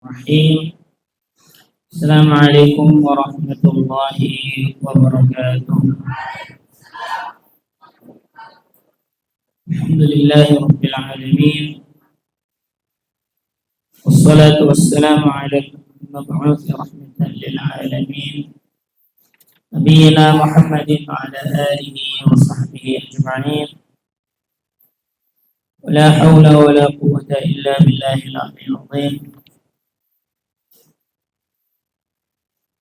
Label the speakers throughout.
Speaker 1: Bismillahirrahmanirrahim. Assalamualaikum warahmatullahi wabarakatuh. Alhamdulillahirabbil alamin. Wassalatu wassalamu ala al-mab'uts rahmatan lil alamin. Nabiyyina Muhammadin wa ala alihi wa sahbihi ajma'in. ولا حول ولا قوة إلا بالله العلي العظيم.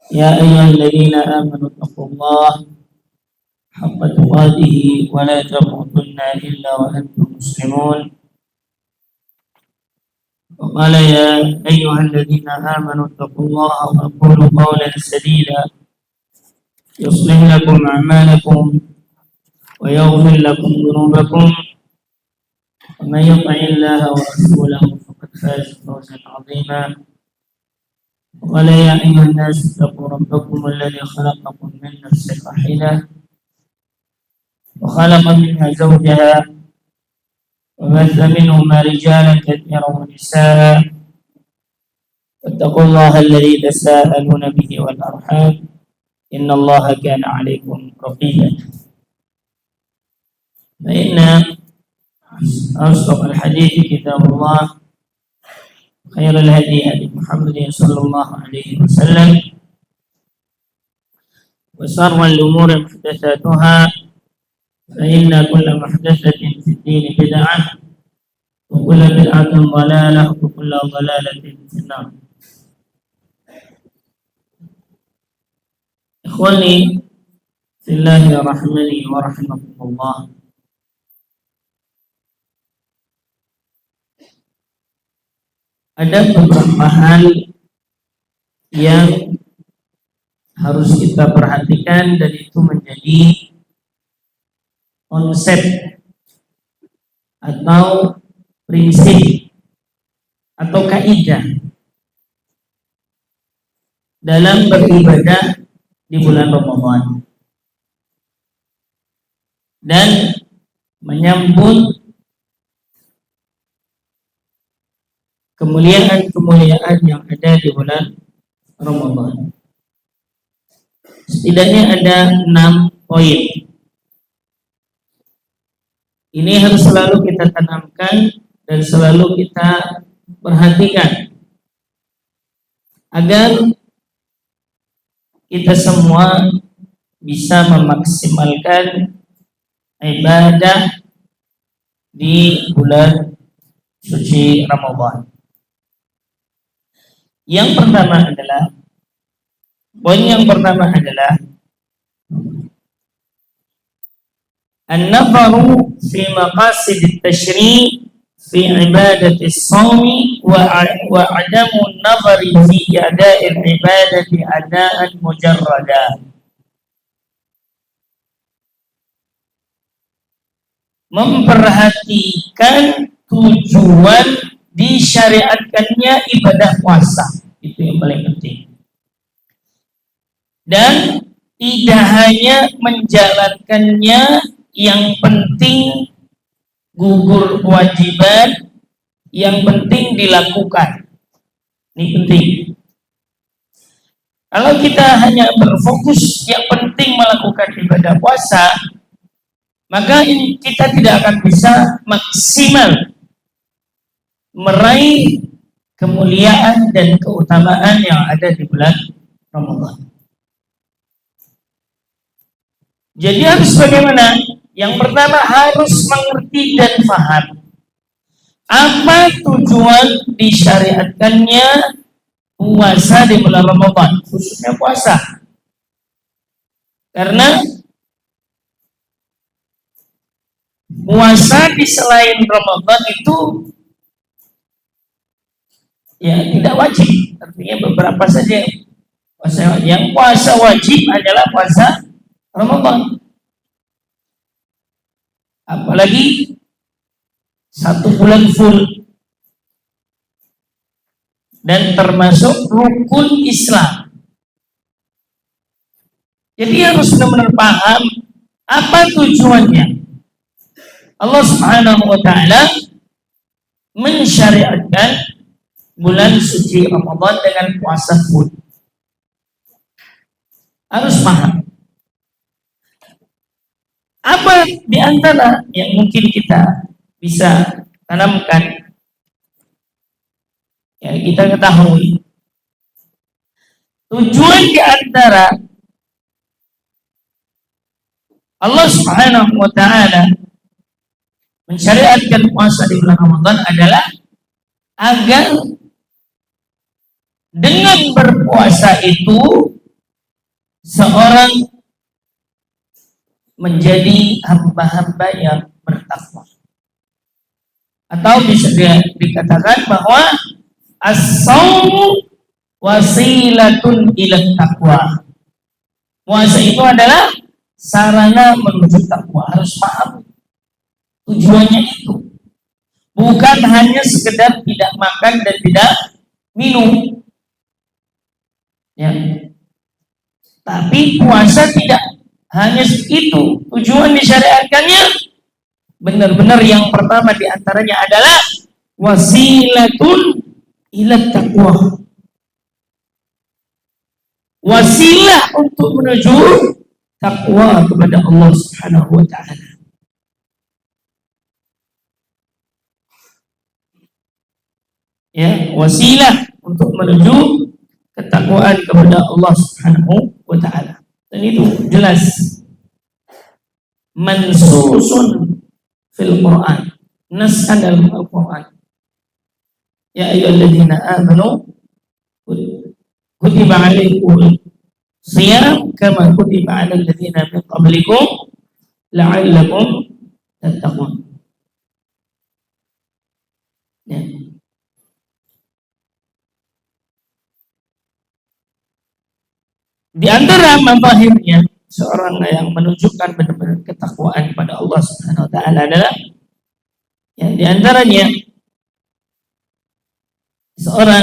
Speaker 1: يا أيها الذين آمنوا اتقوا الله حق تقاته ولا تموتن إلا وأنتم مسلمون. وقال يا أيها الذين آمنوا اتقوا الله وقولوا قولا سديدا يصلح لكم أعمالكم ويغفر لكم ذنوبكم ومن يطع الله ورسوله فقد فاز فوزا عظيما. وقال يا أيها الناس اتقوا ربكم الذي خلقكم من نفس واحدة وخلق منها زوجها وبث منهما رجالا كثيرا ونساء واتقوا الله الذي تساءلون به والأرحام إن الله كان عليكم رقيبا. فإن أصدق الحديث كتاب الله خير الهدي هدي محمد صلى الله عليه وسلم وشر الأمور محدثاتها فإن كل محدثة في الدين بدعة وكل بدعة ضلالة وكل ضلالة في النار. إخواني في الله رحمني ورحمكم الله. Ada beberapa hal yang harus kita perhatikan dan itu menjadi konsep atau prinsip atau kaidah dalam beribadah di bulan Ramadan dan menyambut kemuliaan-kemuliaan yang ada di bulan Ramadan. Setidaknya ada 6 poin. Ini harus selalu kita tanamkan dan selalu kita perhatikan agar kita semua bisa memaksimalkan ibadah di bulan suci Ramadan. Yang pertama adalah an-nazaru fi maqasid at-tashri' fi ibadati as-sawmi wa adamu an-nazari fi ada'i al-ibadati ada'an mujarrada. Memperhatikan tujuan disyariatkannya ibadah puasa, itu yang paling penting. Dan tidak hanya menjalankannya, yang penting gugur kewajiban, yang penting dilakukan. Ini penting. Kalau kita hanya berfokus yang penting melakukan ibadah puasa, maka kita tidak akan bisa maksimal meraih kemuliaan dan keutamaan yang ada di bulan Ramadan. Jadi harus bagaimana? Yang pertama harus mengerti dan paham apa tujuan disyariatkannya puasa di bulan Ramadan, khususnya puasa. Karena puasa di selain Ramadan itu ya tidak wajib, artinya beberapa saja puasa. Yang puasa wajib adalah puasa Ramadan, apalagi 1 bulan full dan termasuk rukun Islam. Jadi harus benar-benar paham apa tujuannya. Allah Subhanahu wa taala mensyariatkan bulan suci Ramadan dengan puasa full. Harus paham. Apa di antara yang mungkin kita bisa tanamkan? Ya, kita ketahui tujuan di antara Allah Subhanahu wa taala mensyariatkan puasa di bulan Ramadan adalah agar dengan berpuasa itu seorang menjadi hamba-hamba yang bertakwa. Atau bisa dikatakan bahwa as-shaumu wasilatun ila taqwa. Puasa itu adalah sarana menuju takwa. Harus paham tujuannya itu. Bukan hanya sekedar tidak makan dan tidak minum. Ya. Tapi puasa tidak hanya itu. Tujuan disyariatkannya benar-benar yang pertama diantaranya adalah wasilatun ila taqwa. Wasilah untuk menuju takwa kepada Allah Subhanahu wa taala. Ya, wasilah untuk menuju ketakwaan kepada Allah Subhanahu wa taala. Dan itu jelas mansusun fil Quran, nasan dalam Al-Quran. Ya ayyuhalladzina amanu kutiba alaikumul shiyam kama kutiba alal ladzina min qablikum la'allakum tattaqun. Ya. Di antara mafahimnya seorang yang menunjukkan benar-benar ketakwaan pada Allah Subhanahu wa taala adalah ya, di antaranya seorang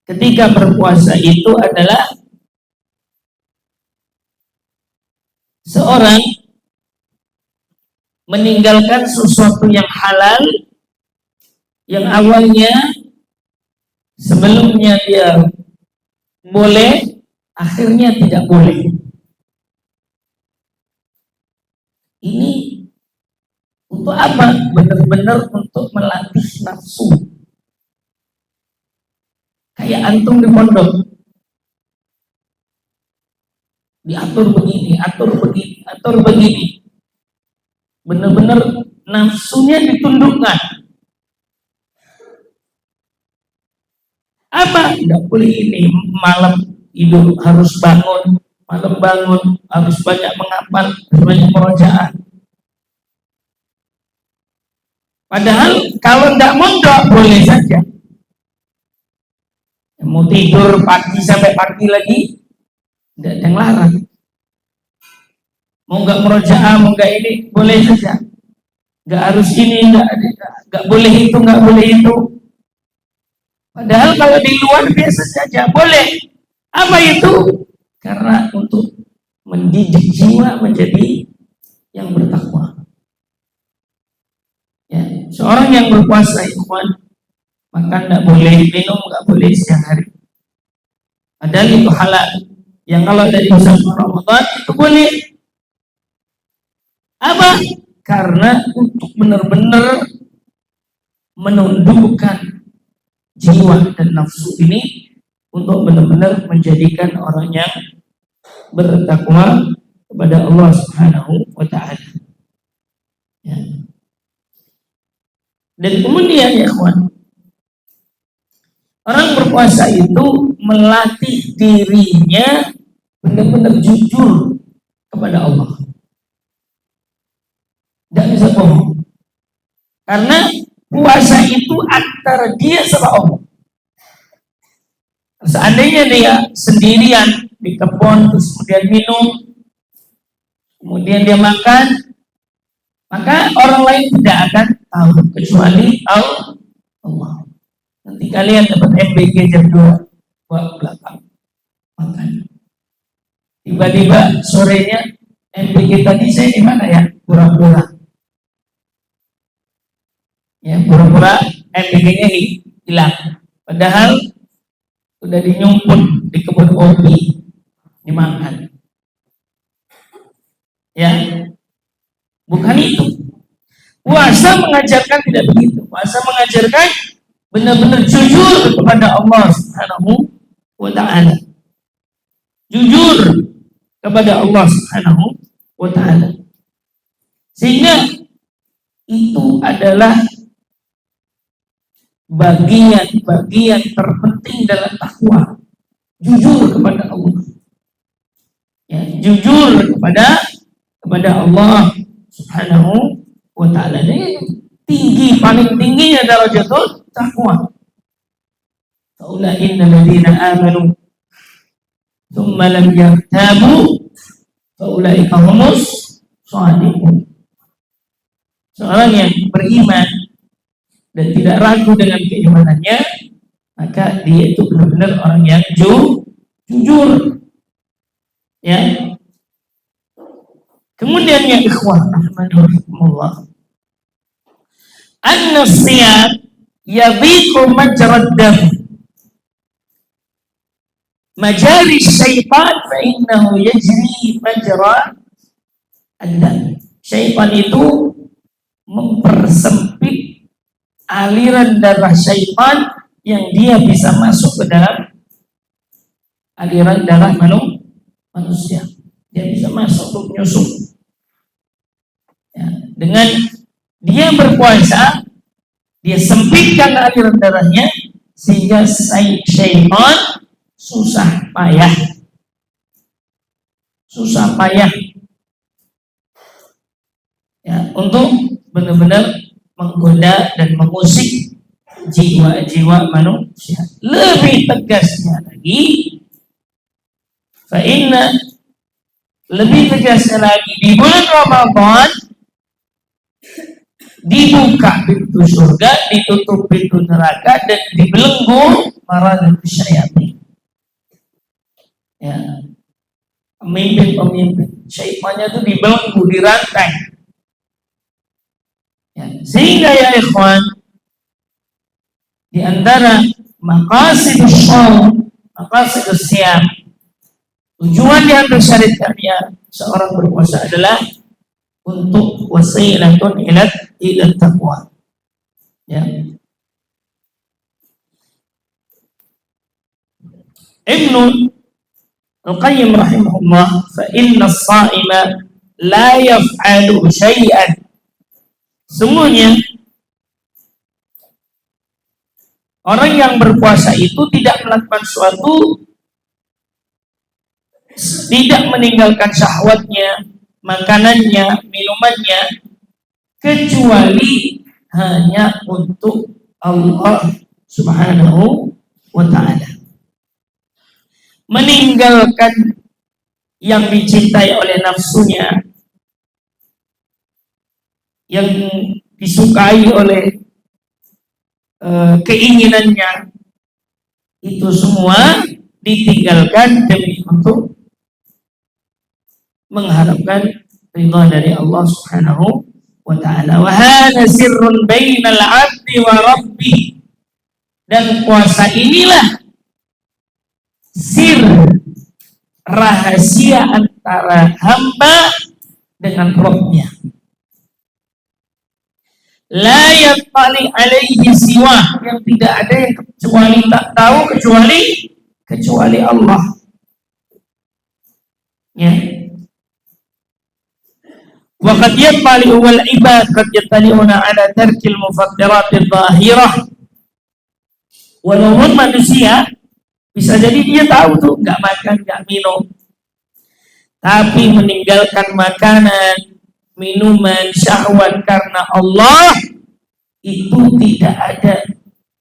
Speaker 1: ketika berpuasa itu adalah seorang meninggalkan sesuatu yang halal yang awalnya sebelumnya dia boleh, akhirnya tidak boleh. Ini untuk apa? Benar-benar untuk melatih nafsu. Kayak antum di pondok, diatur begini, atur begini, atur begini. Benar-benar nafsunya ditundukkan. Apa? Tidak boleh ini malam hidup harus bangun, malam bangun harus banyak menghafal, harus banyak murojaah. Padahal kalau tidak mondok boleh saja. Mau tidur pagi sampai pagi lagi, tidak ada yang larang. Mau nggak murojaah, mau nggak ini, boleh saja. Nggak harus ini, nggak boleh itu, nggak boleh itu. Padahal kalau di luar biasa saja boleh. Apa itu? Karena untuk mendidik jiwa menjadi yang bertakwa. Ya, seorang yang berpuasa itu makan tidak boleh, minum nggak boleh siang hari. Padahal itu halal. Yang kalau dari bulan Ramadan itu boleh. Apa? Karena untuk benar-benar menundukkan jiwa dan nafsu ini untuk benar-benar menjadikan orang yang bertakwa kepada Allah Subhanahu wa taala. Ya. Dan kemudian ya kawan, orang berpuasa itu melatih dirinya benar-benar jujur kepada Allah. Tidak bisa bohong. Karena puasa itu antara dia sama Allah. Seandainya dia sendirian di kebun, terus kemudian minum, kemudian dia makan, maka orang lain tidak akan tahu kecuali Allah. Nanti kalian dapat MBG jam 2 belakang makan. Tiba-tiba sorenya MBG tadi saya di mana ya? Pura-pura. Ya, pura-pura MBG-nya hilang. Padahal udah dinyumput di kebun kopi, dimakan. Ya, bukan itu. Puasa mengajarkan tidak begitu. Puasa mengajarkan benar-benar jujur kepada Allah Subhanahu wa ta'ala. Jujur kepada Allah Subhanahu wa ta'ala. Sehingga itu adalah bagian terpenting dalam takwa. Jujur kepada Allah. Ya, jujur kepada Allah Subhanahu wa ta'ala. Ini tinggi, paling tingginya darajatul takwa. Faula'inna ladhina amanu thumma lam yartabu faula'ika humus shadiqun. Seorang yang beriman dan tidak ragu dengan keimanannya, maka dia itu benar-benar orang yang jujur. Ya. Kemudian yang ikhwah rahimahullah, an-nasiyah yabiqu majrad dam majari syaitan fa innahu yajri majra ad-dam. Syaitan itu mempersempit aliran darah syaitan yang dia bisa masuk ke dalam aliran darah manusia. Dia bisa masuk, menyusup. Ya, dengan dia berpuasa, dia sempitkan aliran darahnya sehingga syaitan susah payah ya, untuk benar-benar menggoda dan mengusik jiwa-jiwa manusia. Lebih tegasnya lagi, lebih tegasnya lagi, di bulan Ramadan dibuka pintu surga, ditutup pintu neraka, dan dibelenggu para syaitan. Ya, pemimpin syaitannya itu dibelenggu, dirantai. Ya, sehingga ya ikhwan, di antara maqasidus shaum, maqasidus siyam, tujuan yang disyariatkannya seorang berpuasa adalah untuk wasilatun ila taqwa. Ya. Ibnu Al-Qayyim rahimahullah, fa inna as-sa'ima la yaf'alu syai'an. Sungguhnya orang yang berpuasa itu tidak melakukan suatu, tidak meninggalkan syahwatnya, makanannya, minumannya, kecuali hanya untuk Allah Subhanahu wa ta'ala. Meninggalkan yang dicintai oleh nafsunya, yang disukai oleh keinginannya, itu semua ditinggalkan demi untuk mengharapkan ridha dari Allah Subhanahu wa ta'ala. Wa hada sirrun bainal 'abdi wa rabbih. Dan puasa inilah sir, rahasia antara hamba dengan Rabb-nya. La yattali alaihi siwa, yang tidak ada yang kecuali tak tahu kecuali Allah. Ya. Wa qad yattali wal ibad qad yattali'una ala tarkil mufattiratid dhahirah. Walaupun manusia bisa jadi dia tahu tuh nggak makan, nggak minum, tapi meninggalkan makanan, minuman, syahwat karena Allah, itu tidak ada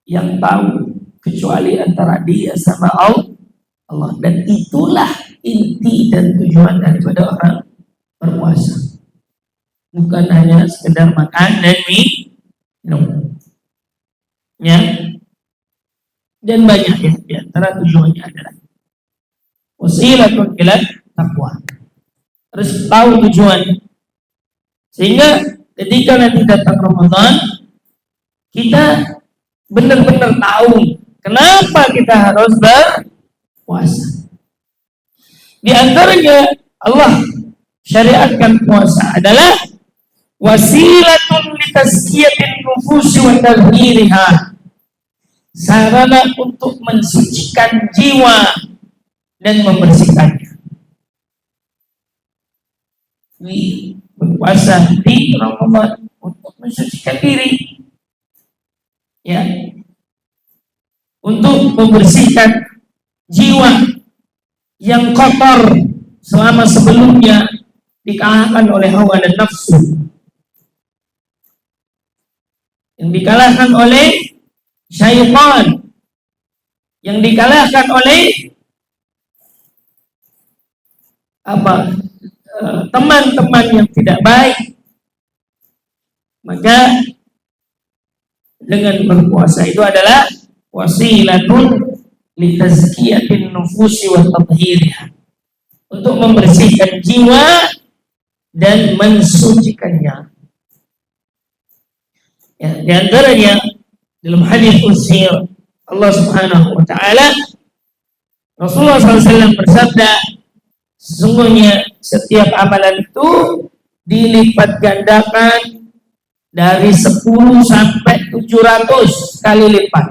Speaker 1: yang tahu kecuali antara dia sama Allah. Dan itulah inti dan tujuan daripada orang berpuasa, bukan hanya sekedar makan dan minum ya. Dan banyak ya, di antara tujuannya adalah wasilatun ila taqwa. Harus tahu tujuannya, sehingga ketika nanti datang Ramadan, kita benar-benar tahu Kenapa kita harus berpuasa? Di antaranya Allah syariatkan puasa adalah wasilatun litazkiyatin nufusi wa tadhhiriha, sarana untuk mensucikan jiwa dan membersihkannya. Ini berpuasa di Ramadan untuk mensucikan diri, ya, untuk membersihkan jiwa yang kotor selama sebelumnya dikalahkan oleh hawa dan nafsu, yang dikalahkan oleh syaitan, yang dikalahkan oleh teman-teman yang tidak baik. Maka dengan berpuasa itu adalah wasilatun litazkiyatin nufusi wa tathhiriha, untuk membersihkan jiwa dan mensucikannya. Ya, di antaranya dalam hadis qudsi Allah Subhanahu wa taala, Rasulullah SAW bersabda, sesungguhnya setiap amalan itu dilipat gandakan dari 10 sampai 700 kali lipat,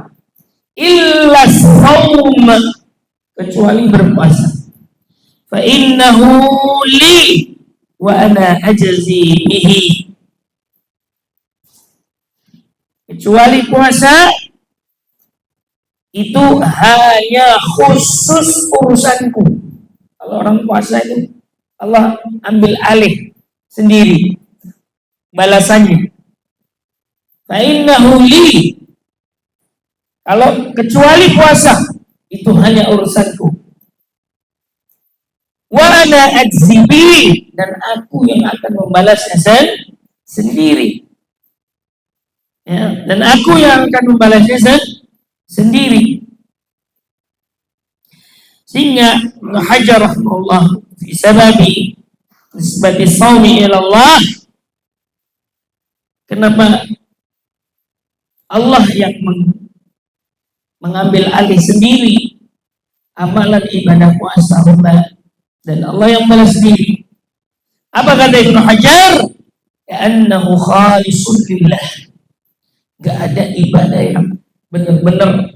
Speaker 1: illa shaum, kecuali berpuasa. Fa innahu li wa ana ajzi bihi, kecuali puasa itu hanya khusus urusanku. Kalau orang puasa itu Allah ambil alih sendiri balasannya. Fa innahu li, kalau kecuali puasa itu hanya urusanku. Wa ana ajzibi, dan aku yang akan membalasnya sendiri. Ya, dan aku yang akan membalasnya sendiri. Sehingga Ibnu Hajar rahimahullah fi sababi nisbati shaumi ila Allah, kenapa Allah yang mengambil alih sendiri amalan ibadah puasa dan Allah yang balas sendiri. Apa kata Ibnu Hajar? Annahu khalisun lillah. Gak ada ibadah yang benar-benar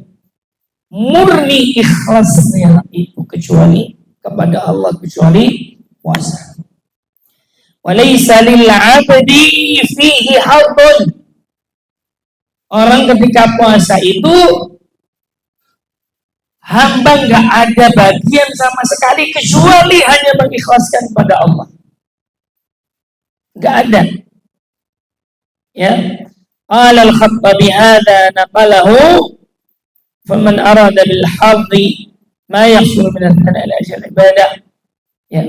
Speaker 1: murni ikhlasnya itu kecuali kepada Allah, kecuali puasa. Walaysa lil 'abdi fihi haddun. Orang ketika puasa itu hamba gak ada bagian sama sekali kecuali hanya mengikhlaskan kepada Allah. Gak ada. Ya. Qala al-Khattabi hadha naqalahu faman arada bil hadhi ma yahsul min al-thana ila ajal ibadah. Ya.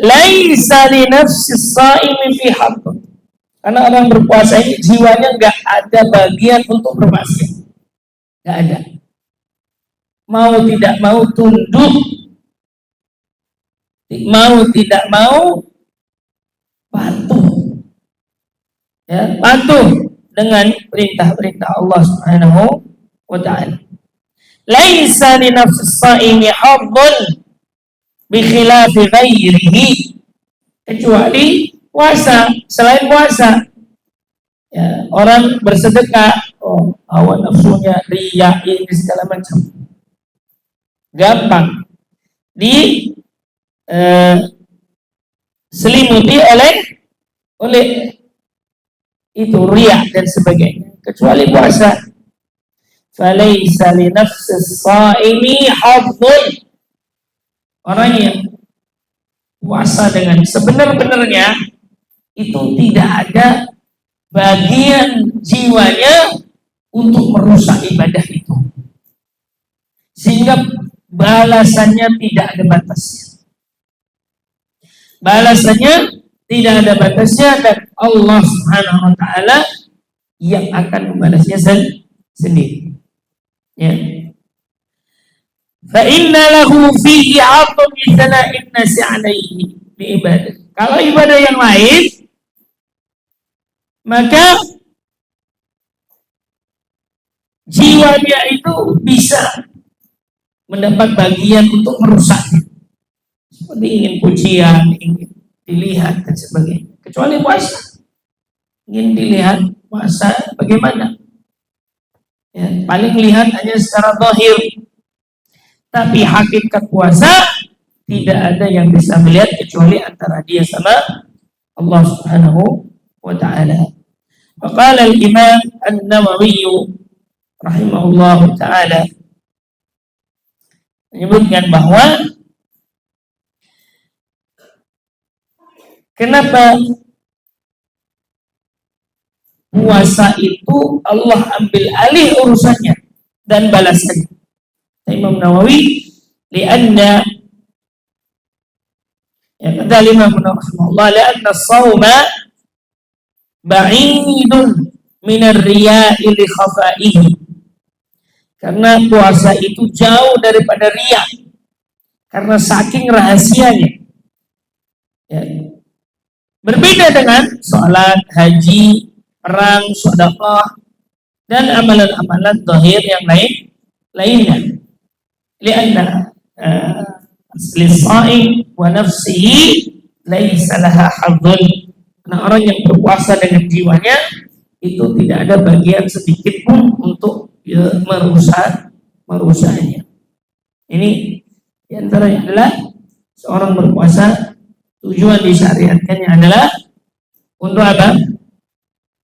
Speaker 1: Laisa li nafsi as-saimi fi hadd. Karena orang berpuasa ini jiwanya enggak ada bagian untuk bermaksiat. Enggak ada. Mau tidak mau tunduk, mau tidak mau patuh. Ya, patuh dengan perintah-perintah Allah Subhanahu wa taala. Laisa li nafsis shaimi haddun bi khilafi ghairihi, kecuali puasa. Selain puasa, ya, orang bersedekah, hawa nafsunya, riya, ini segala macam, gampang selimuti oleh itu riya dan sebagainya, kecuali puasa. Falaisa li nafsis shaimi haddun, orang yang puasa dengan sebenar-benarnya itu tidak ada bagian jiwanya untuk merusak ibadah itu, sehingga balasannya tidak ada batasnya. Balasannya tidak ada batasnya, dan Allah Subhanahu wa taala yang akan membalasnya sendiri. Ya. Fa inna lahu fihi 'atun bi sana'in nasi 'alaihi bi ibadah. Kalau ibadah yang lain, maka jiwanya itu bisa mendapat bagian untuk merusaknya. Seperti ingin pujian, ingin dilihat dan sebagainya. Kecuali puasa, ingin dilihat puasa bagaimana? Ya, paling lihat hanya secara zahir. Tapi hakikat puasa tidak ada yang bisa melihat kecuali antara dia sama Allah Subhanahu wa taala. Faqala al-Imam An-Nawawi rahimahullah taala menyebutkan bahwa kenapa puasa itu Allah ambil alih urusannya dan balasannya. Imam Nawawi lianna ya kata Imam Nawawi lianna as-shauma ba'idun min ar-riya'i li khafa'ihi. Karena puasa itu jauh daripada riya karena saking rahasianya. Ya. Berbeda dengan sholat, haji, perang, sedekah dan amalan-amalan zahir yang lainnya. Lianna lisa'im wa nafsihi laisa laha hadzun. Nah, orang yang berpuasa dengan jiwanya itu tidak ada bagian sedikit pun untuk merusaknya. Ini diantaranya adalah seorang berpuasa tujuan disyariatkannya adalah untuk apa?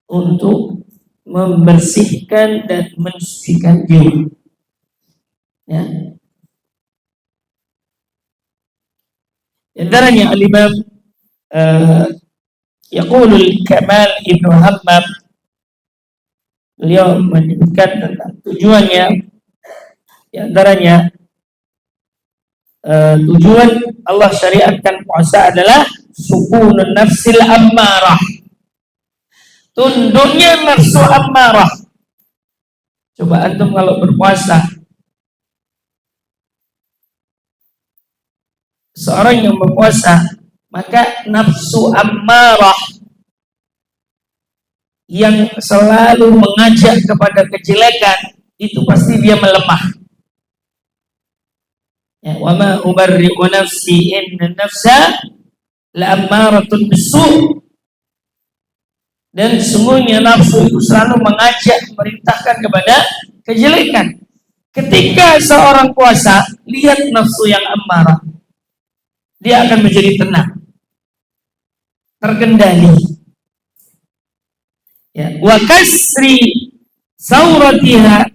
Speaker 1: Untuk membersihkan dan mensucikan jiwa. Ya. Diantaranya al-Imam Yaqulul Kamal Ibnu Hammam, beliau menyebutkan tentang tujuannya. Diantaranya tujuan Allah syariatkan puasa adalah sukunun nafsil ammarah, tunduknya nafsu ammarah. Coba antum kalau berpuasa, seorang yang berpuasa, maka nafsu ammarah yang selalu mengajak kepada kejelekan itu pasti dia melemah. Ya, wa ma ubarri'u nafsi inna nafsa la'ammaratun bisu'. Dan sungguhnya nafsu itu selalu mengajak, memerintahkan kepada kejelekan. Ketika seorang puasa, lihat nafsu yang ammarah, dia akan menjadi tenang, terkendali. Ya, wa kasri sauratiha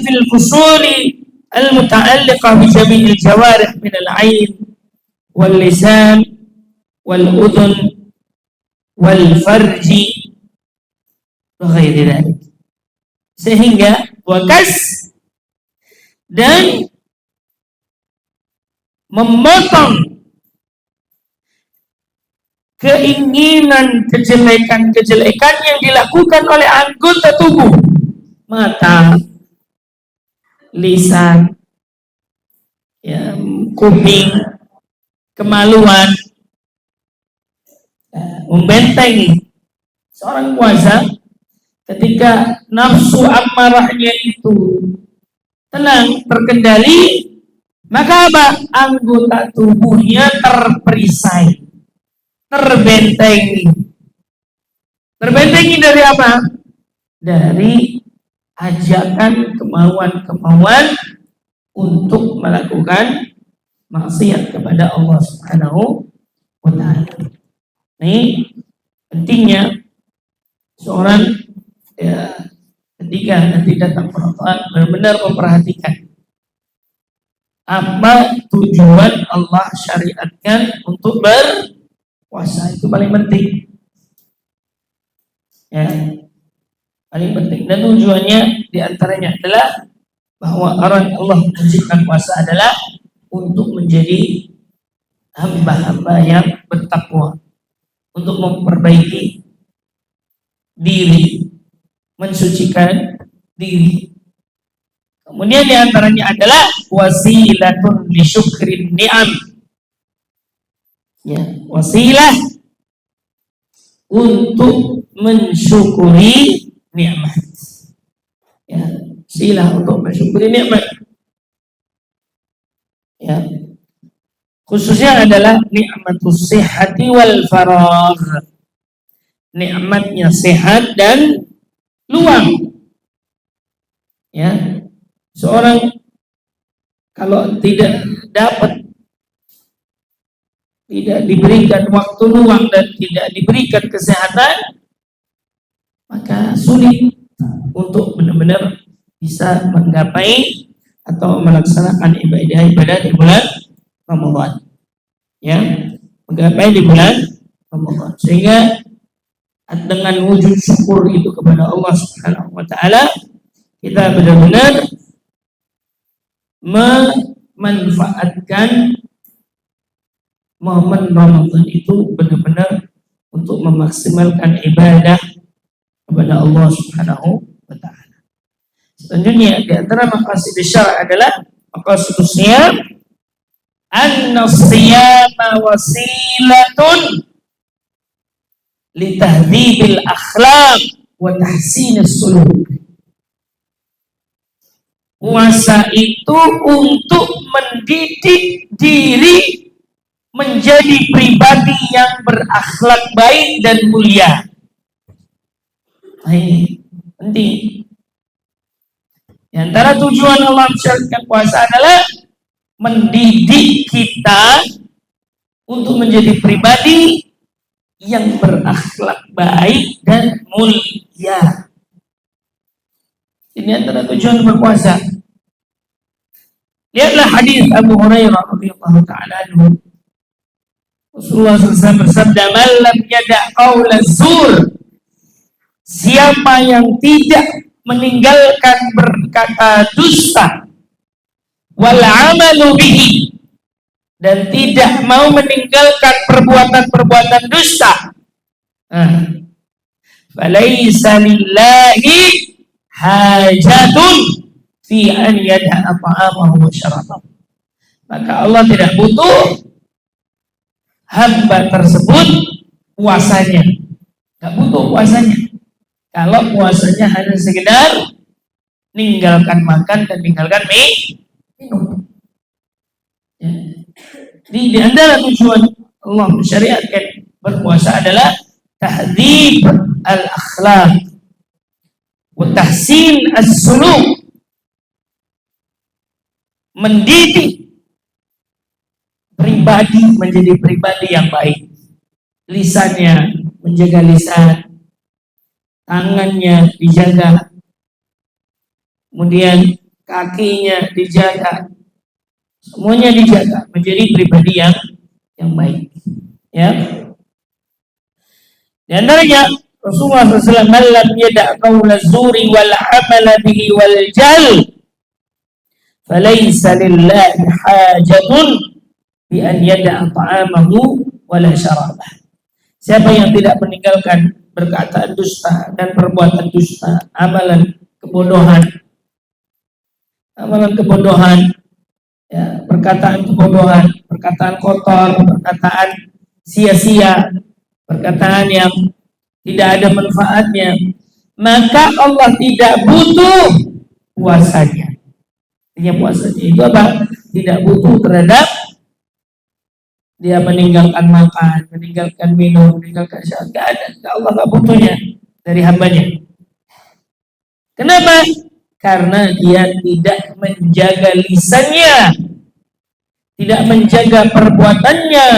Speaker 1: fil fusuli al-muta'alliqah bi jami'il jawarih min al-'ain wal lisan wal udhun wal farji wa ghairi dzalik. Sehingga wakas dan memotong keinginan kejelekan yang dilakukan oleh anggota tubuh, mata, lisan, ya, kuping, kemaluan, membentengi. Seorang puasa ketika nafsu amarahnya itu tenang, terkendali, maka apa? Anggota tubuhnya terperisai, terbentengi. Terbentengi dari apa? Dari ajakan kemauan-kemauan untuk melakukan maksiat kepada Allah Subhanahu wa ta'ala. Ini pentingnya seorang ya, ketika nanti datang Ramadan benar-benar memperhatikan apa tujuan Allah syariatkan untuk berpuasa. Itu paling penting. Ya, paling penting. Dan tujuannya diantaranya adalah bahwa orang Allah menciptakan puasa adalah untuk menjadi hamba-hamba yang bertakwa, untuk memperbaiki diri, mensucikan diri. Kemudian diantaranya adalah wasilatun li syukrin ni'am. Ya, wasilah untuk mensyukuri nikmat. Ya, silah untuk mensyukuri nikmat. Ya. Khususnya adalah nikmatus sihhati wal faragh. Nikmatnya sehat dan luang. Ya. Seorang kalau tidak diberikan waktu luang dan tidak diberikan kesehatan, maka sulit untuk benar-benar bisa menggapai atau melaksanakan ibadah di bulan Ramadan. Ya, menggapai di bulan Ramadan. Sehingga dengan wujud syukur itu kepada Allah Subhanahu wa taala, kita benar-benar memanfaatkan momen Ramadan itu benar-benar untuk memaksimalkan ibadah kepada Allah Subhanahu wa taala. Selanjutnya di antara maqasid syara' adalah maqasid siyam an-siyama wasilatun li tahdhibil akhlaq wa tahsinis suluk. Puasa itu untuk mendidik diri menjadi pribadi yang berakhlak baik dan mulia. Ini penting. Di antara tujuan Allah mensyariatkan puasa adalah mendidik kita untuk menjadi pribadi yang berakhlak baik dan mulia. Ini antara tujuan berpuasa. Lihatlah hadis Abu Hurairah radhiyallahu taala anhu. Rasulullah SAW bersabda, "Man lam yada' qaula zur." Siapa yang tidak meninggalkan berkata dusta, wal amalu bihi, dan tidak mau meninggalkan perbuatan-perbuatan dusta, falaysa lillahi hajatun fi an yada'a ta'amahu wa syarabahu. Maka Allah tidak butuh hamba tersebut puasanya. Gak butuh puasanya. Kalau puasanya hanya sekedar meninggalkan makan dan meninggalkan minum. Ya. Di antara tujuan Allah mensyariatkan berpuasa adalah tahdzib al-akhlaq wa tahsin as-suluk, mendidik pribadi menjadi pribadi yang baik. Lisannya menjaga lisan, tangannya dijaga, kemudian kakinya dijaga, semuanya dijaga menjadi pribadi yang baik. Ya. Di antaranya Rasulullah SAW, "Man lam yada' qaula zuri wal amala bihi wal jal, falaysa lillahi hajatun bi an yada'a ta'amahu wala syarabah." Siapa yang tidak meninggalkan perkataan dusta dan perbuatan dusta, amalan kebodohan, ya, perkataan kebodohan, perkataan kotor, perkataan sia-sia, perkataan yang tidak ada manfaatnya, maka Allah tidak butuh puasanya. Artinya puasanya itu apa? Tidak butuh terhadap dia meninggalkan makan, meninggalkan minum, meninggalkan syahwat. Tidak ada. Allah tidak butuhnya dari hambanya. Kenapa? Karena dia tidak menjaga lisannya, tidak menjaga perbuatannya,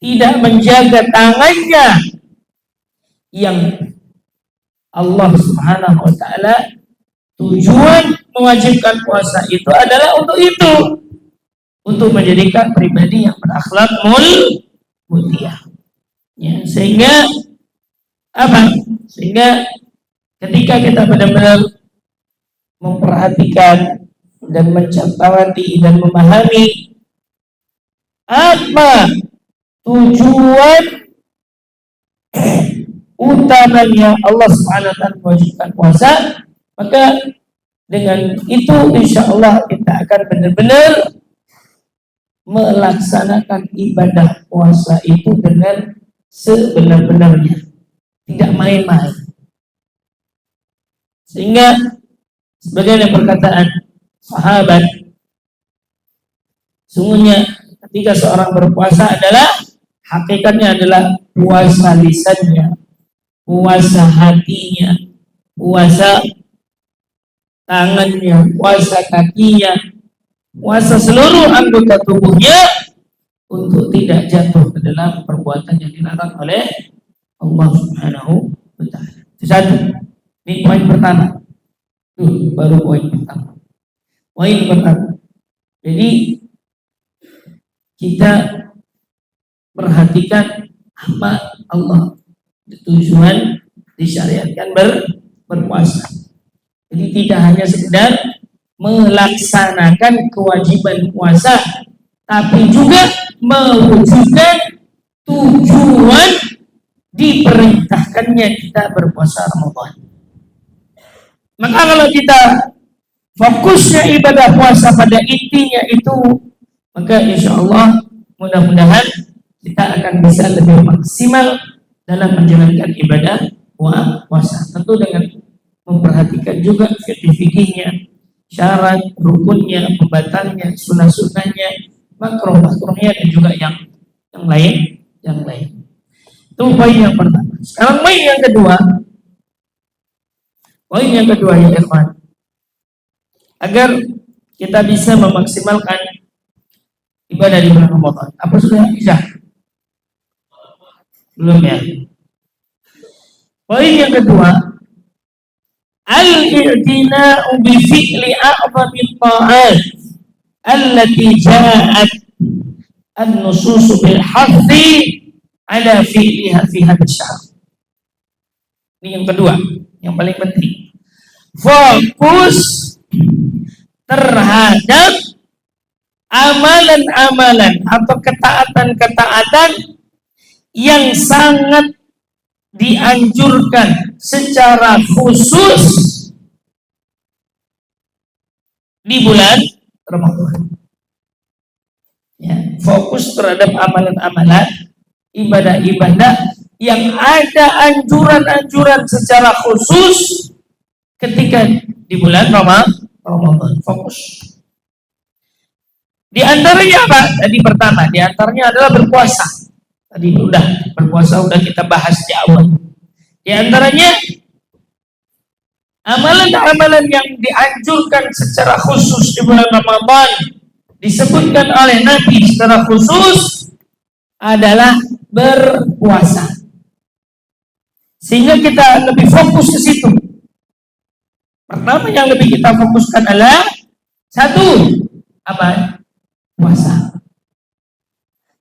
Speaker 1: tidak menjaga tangannya, yang Allah Subhanahu wa taala tujuan mewajibkan puasa itu adalah untuk itu, untuk menjadikan pribadi yang berakhlak mulia. Ya, sehingga apa? Sehingga ketika kita benar-benar memperhatikan dan mencermati dan memahami apa tujuan utamanya Allah Subhanahu wa taala mewajibkan puasa, maka dengan itu insya Allah kita akan benar-benar melaksanakan ibadah puasa itu dengan sebenar-benarnya. tidak main-main. Sehingga sebagian perkataan sahabat, sungguhnya ketika seorang berpuasa adalah hakikatnya adalah puasa lisannya, puasa hatinya, puasa tangannya, puasa kakinya, puasa seluruh anggota tubuhnya untuk tidak jatuh ke dalam perbuatan yang dilarang oleh Allah Subhanahu wa Ta'ala. Itu satu. Ini poin pertama. Tuh, baru poin pertama. Poin pertama. Jadi kita perhatikan apa Allah tujuan disyariatkan berpuasa. Jadi tidak hanya sekedar melaksanakan kewajiban puasa, tapi juga mewujudkan tujuan diperintahkannya kita berpuasa Ramadan. Maka kalau kita fokusnya ibadah puasa pada intinya itu, maka insya Allah mudah-mudahan kita akan bisa lebih maksimal dalam menjalankan ibadah puasa. Tentu dengan memperhatikan juga fikih-fikihnya, syarat, rukunnya, pembatalnya, sunnah-sunnahnya, makruh-makruhnya, dan juga yang lain. Itu poin yang pertama. Sekarang poin yang kedua. Poin yang kedua ya ikhwan, agar kita bisa memaksimalkan ibadah di bulan Ramadan. Apa sudah bisa? Belum ya? Poin yang kedua, al-i'tina'u bi fi'li a'zami ta'at allati ja'at an-nusus bil hathi ala fi'liha fi hadzal syahr. Ini yang kedua, yang paling penting. Fokus terhadap amalan-amalan atau ketaatan-ketaatan yang sangat dianjurkan secara khusus di bulan Ramadan. Ya, fokus terhadap amalan-amalan, ibadah-ibadah yang ada anjuran-anjuran secara khusus ketika di bulan Ramadan. Fokus. Di antaranya apa? Tadi pertama, di antaranya adalah berpuasa. Tadi berpuasa udah kita bahas di awal. Di antaranya amalan-amalan yang dianjurkan secara khusus di bulan Ramadan disebutkan oleh Nabi secara khusus adalah berpuasa. Sehingga kita lebih fokus ke situ. Pertama yang lebih kita fokuskan adalah satu, apa? Puasa.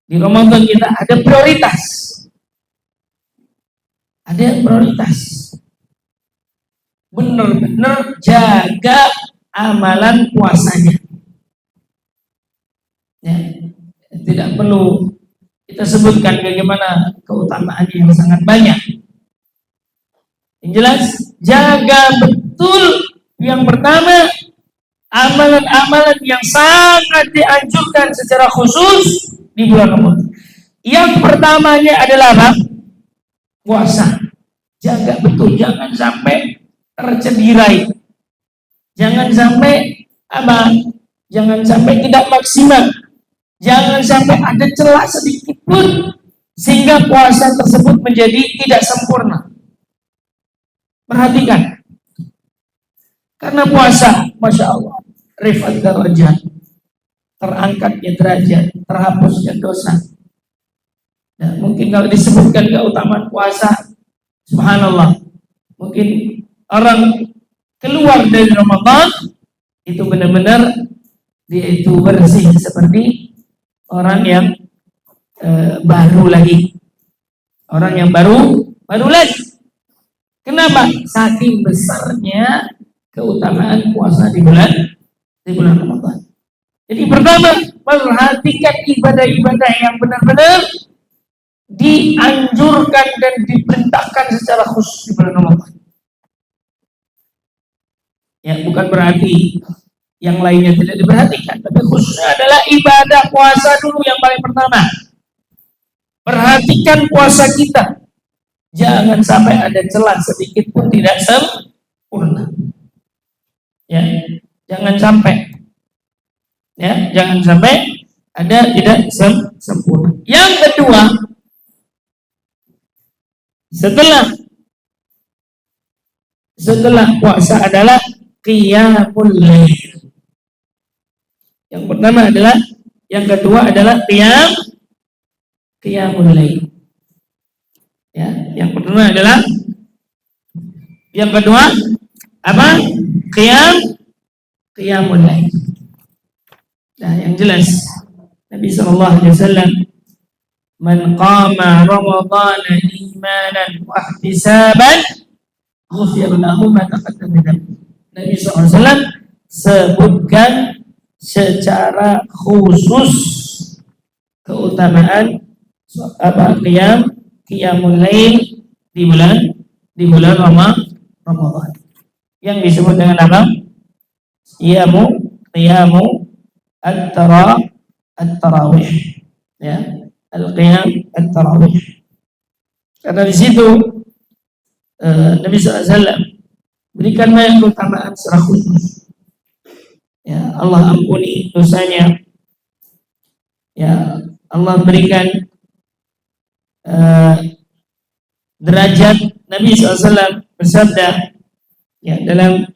Speaker 1: Di Ramadan kita ada prioritas. Ada prioritas. Benar-benar jaga amalan puasanya. Ya, tidak perlu kita sebutkan bagaimana keutamaannya yang sangat banyak. Yang jelas, jaga betul yang pertama amalan-amalan yang sangat dianjurkan secara khusus di bulan Ramadan. Yang pertamanya adalah apa? Puasa. Jaga betul, jangan sampai tercederai. Jangan sampai apa? Jangan sampai tidak maksimal. Jangan sampai ada celah sedikit pun sehingga puasa tersebut menjadi tidak sempurna. Perhatikan. Karena puasa, Masya Allah, rifat darajat, terangkatnya derajat, terhapusnya dosa. Nah, mungkin kalau disebutkan keutamaan puasa, subhanallah, mungkin orang keluar dari Ramadan itu benar-benar dia itu bersih seperti orang yang baru lagi. Orang yang baru lagi. Kenapa? Saking besarnya keutamaan puasa di bulan Ramadan. Jadi pertama, perhatikan ibadah-ibadah yang benar-benar dianjurkan dan diperintahkan secara khusus di bulan Ramadan. Ya, bukan berarti yang lainnya tidak diperhatikan, tapi khususnya adalah ibadah puasa dulu yang paling pertama. Perhatikan puasa kita. Jangan sampai ada celah sedikit pun tidak sempurna. Ya, jangan sampai. Ya, jangan sampai ada tidak sempurna. Yang kedua, setelah puasa adalah qiyamul lail. Yang pertama adalah, yang kedua adalah qiyamul lail. Ya, yang pertama adalah, yang kedua apa? Qiyamul lail. Nah, yang jelas Nabi sallallahu alaihi wasallam, man qama ramadhana imanan wa ihtisaban ghufira lahu ma taqaddama min dhanbi. Nabi sallallahu alaihi wasallam sebutkan secara khusus keutamaan apa qiyamul lail di bulan Ramadan. Yang disebut dengan apa? Qiyamu at-tarawih. Ya, al-qiyam at-tarawih. Karena di situ Nabi SAW berikan banyak keutamaan secara khusus. Ya, Allah ampuni dosanya. Ya, Allah berikan derajat. Nabi SAW bersabda, ya, dalam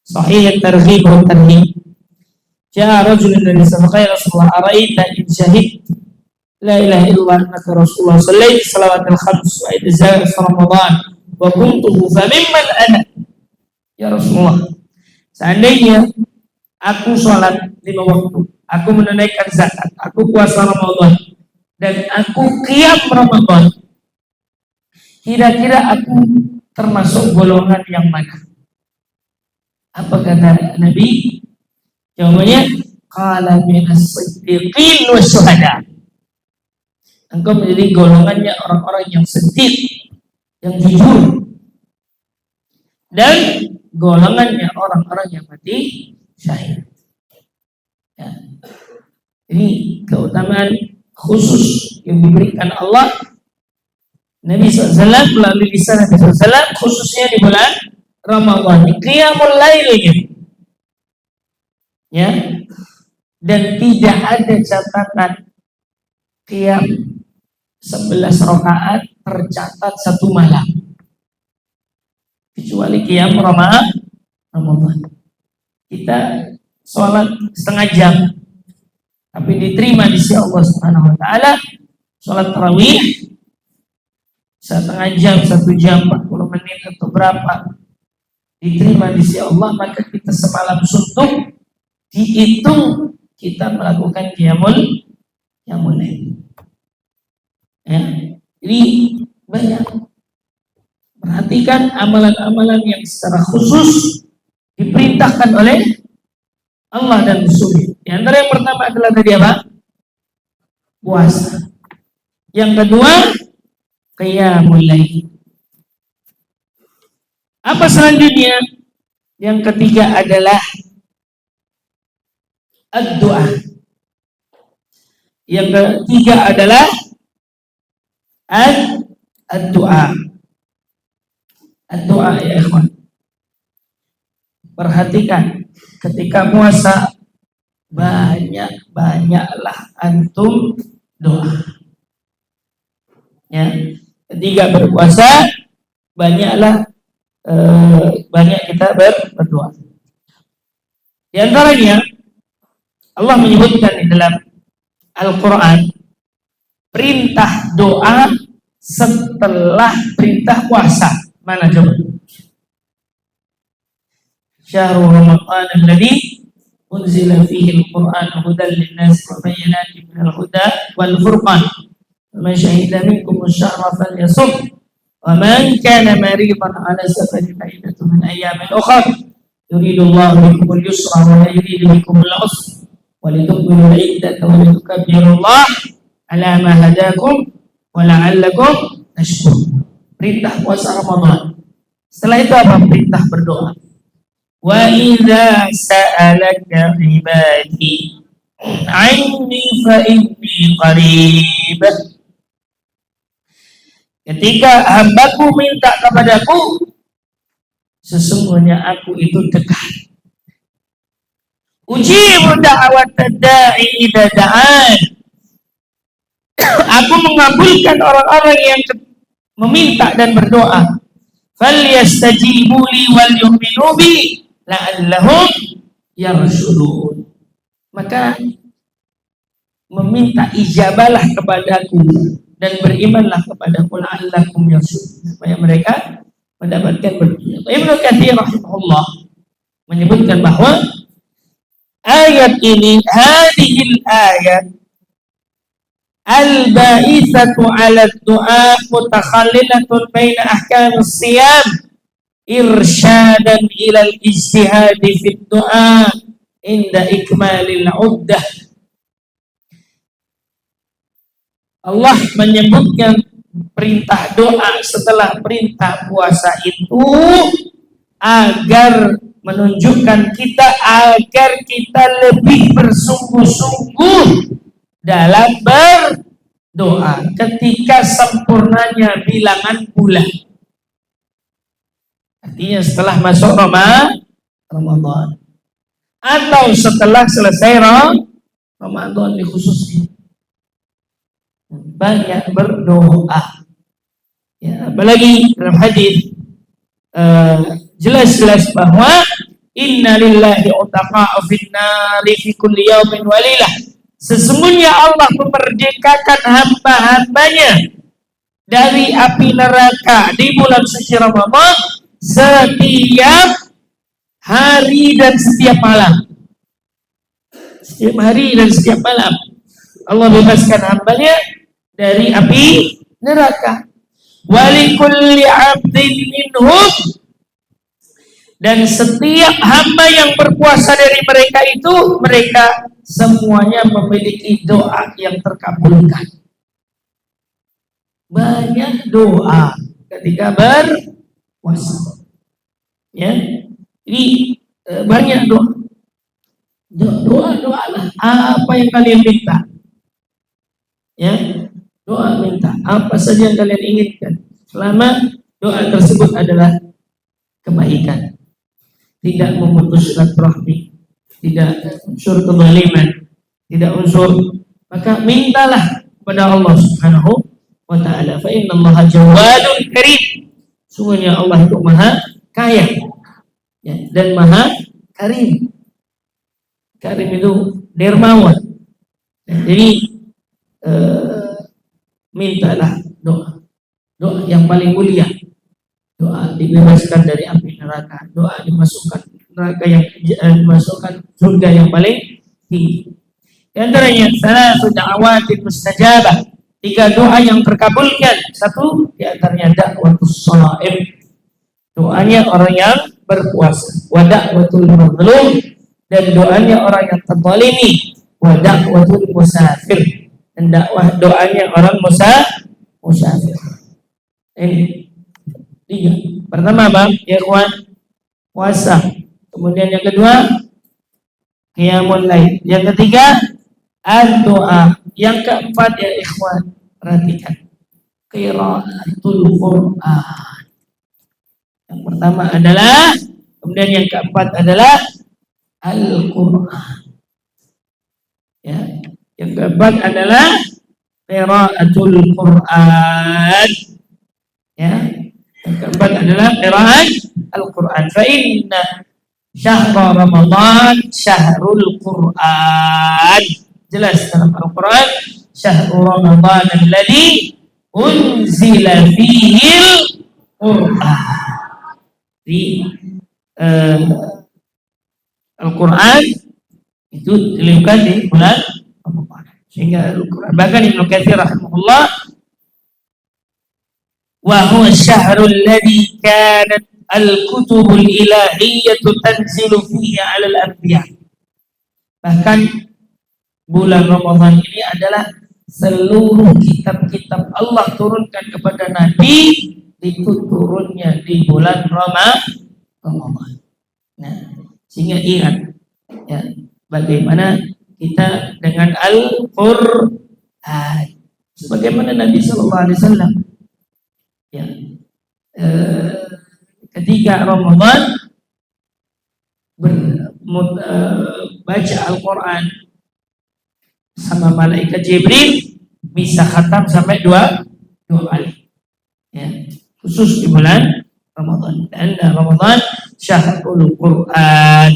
Speaker 1: Sahih Targhib wa Tarhib, "Ja'a rajulun min sabaqai Rasulullah, araita in syahid la ilaha illallah annaka Rasulullah sallallahu salawatul khams wa idza Ramadan wa kuntuhu fa mimman ana." Ya Rasulullah, seandainya aku sholat 5 waktu, aku menunaikan zakat, aku puasa Ramadan, dan aku qiyam Ramadan, kira-kira aku termasuk golongan yang mana? Apa kata Nabi? Jawabannya, qala minas siddiqin was syuhada. Engkau menjadi golongannya orang-orang yang sedih, yang jujur, dan golongannya orang-orang yang mati syahid. Ya. Ini keutamaan khusus yang diberikan Allah Nabi SAW melalui lisan Nabi SAW, khususnya di bulan Ramadan, qiyamul lailnya. Ya. Dan tidak ada catatan qiyam 11 rakaat tercatat 1 malam, kecuali qiyam Ramadan. Kita sholat setengah jam, tapi diterima di sisi Allah Subhanahu wa taala. Sholat tarawih setengah jam, 1 jam 40 menit atau berapa, diterima di sisi Allah. Maka kita semalam suntuk, dihitung kita melakukan qiyamul lail. Ya, ini banyak. Perhatikan amalan-amalan yang secara khusus diperintahkan oleh Allah dan Rasul. Di antara yang pertama adalah tadi apa? Puasa. Yang kedua, qiyamul lail. Apa selanjutnya? Yang ketiga adalah ad-doa. Yang ketiga adalah ad-doa. Ad-doa, ya ikhwan. Perhatikan, ketika puasa banyaklah antum doa. Ya, ketika berpuasa banyak kita berdoa. Di antaranya Allah menyebutkan di dalam Al-Quran perintah doa setelah perintah puasa. Mana coba? Syahrul Ramadan alladzi unzila fihi al-Qur'an hudan lin-nas wa bayyinatin minal huda wal furqan. Man syahida minkum asy-syahra falyasum wa man kana maridan 'ala safarin fa iddatun min ayyamin ukhra. Yuridullahu bikum al-yusra wa la yuridu bikum al-'usra wa litukmilu al-'iddata wa litukabbirullaha 'ala ma hadakum wa la'allakum tashkurun. Perintah puasa Ramadan. Setelah itu apa? Perintah berdoa. Wa idza sa'alaka ibadi anni fa inni qarib. Ketika hambaku minta kepadaku, sesungguhnya aku itu dekat. Ujibu da'wat da'i idza da'an. Aku mengabulkan orang-orang yang meminta dan berdoa. Falyastajibu li wal yu'minu bi la'allahum yarshudun. Maka meminta ijabalah kepadaku dan berimanlah kepadaku la'allakum yarshudun, supaya mereka mendapatkan petunjuk. Ibnu Katsir rahimahullah menyebutkan bahwa ayat ini, hadhil ayat al-ba'itsatu 'ala ad-du'a mutakhallilatun baina ahkam as-siyam irsyadan ila al-ijtihad fi ad-du'a inda ikmalil 'uddah. Allah menyebutkan perintah doa setelah perintah puasa itu agar menunjukkan kita agar kita lebih bersungguh-sungguh dalam berdoa ketika sempurnanya bilangan bulan. Artinya setelah masuk Ramadan atau setelah selesai Ramadan khususnya banyak berdoa. Ya, apalagi dalam hadis jelas-jelas bahwa inna lillahi utaqa'a finnari fi kulli yawmin wa lailah. Sesungguhnya Allah memerdekakan hamba-hambanya dari api neraka di bulan suci Ramadan setiap hari dan setiap malam. Setiap hari dan setiap malam Allah bebaskan hambanya dari api neraka. Walikulli 'abdin minhum, dan setiap hamba yang berpuasa dari mereka itu, mereka semuanya memiliki doa yang terkabulkan. Banyak doa ketika berpuasa. Ya, ini banyak doa. Doa-doalah apa yang kalian minta. Ya, doa minta apa saja yang kalian inginkan, selama doa tersebut adalah kebaikan, tidak memutus silaturahmi, tidak unsur kezaliman, tidak unsur, maka mintalah kepada Allah Subhanahu wa ta'ala. Fa innallaha jawadun karim. Sungguhnya Allah itu maha kaya, ya, dan maha karim. Karim itu dermawan. Jadi mintalah doa yang paling mulia, doa dibebaskan dari api neraka, doa dimasukkan neraka yang dimasukkan surga yang paling tinggi. Di antaranya salatu da'awatin mustajabah, 3 doa yang terkabulkan. Satu di antaranya da'watus shaim, doanya orang yang berpuasa, wa da'watul mazlum, dan doanya orang yang terzalimi, wa da'watul musafir, dan doanya orang musafir. Ini 3. Pertama bang, ya kawan, puasa. Kemudian yang kedua, qiyamul lail. Yang ketiga, doa. Yang keempat, ya ikhwan, perhatikan, qiraatul Quran. Yang pertama adalah, kemudian yang keempat adalah Al-Quran. Ya. Yang keempat adalah qiraatul Quran. Ya. Yang keempat adalah qiraat Al-Quran. Fa inna syahra Ramadan syahrul Quran. Jelas dalam Al-Quran, syahrul Ramadan alladzi unzila fihil Quran. Di Al-Quran itu dilakukan di bulan Ramadan. Sehingga Al-Quran, bahkan Ibnu Katsir rahimahullah, wa huwa syahrul ladzi kanat al-kutubul ilahiyyatu tanzilu fihi 'alal anbiya. Bahkan bulan Ramadan ini adalah seluruh kitab-kitab Allah turunkan kepada Nabi, itu turunnya di bulan Ramadan. Nah, sehingga ingat ya, bagaimana kita dengan Al-Quran. Sebagaimana Nabi SAW Ya. Ketika Ramadan baca Al-Quran sama malaikat Jibril bisa khatam sampai dua kali. Ya. Khusus di bulan Ramadan. Dan Ramadan syahrul Quran.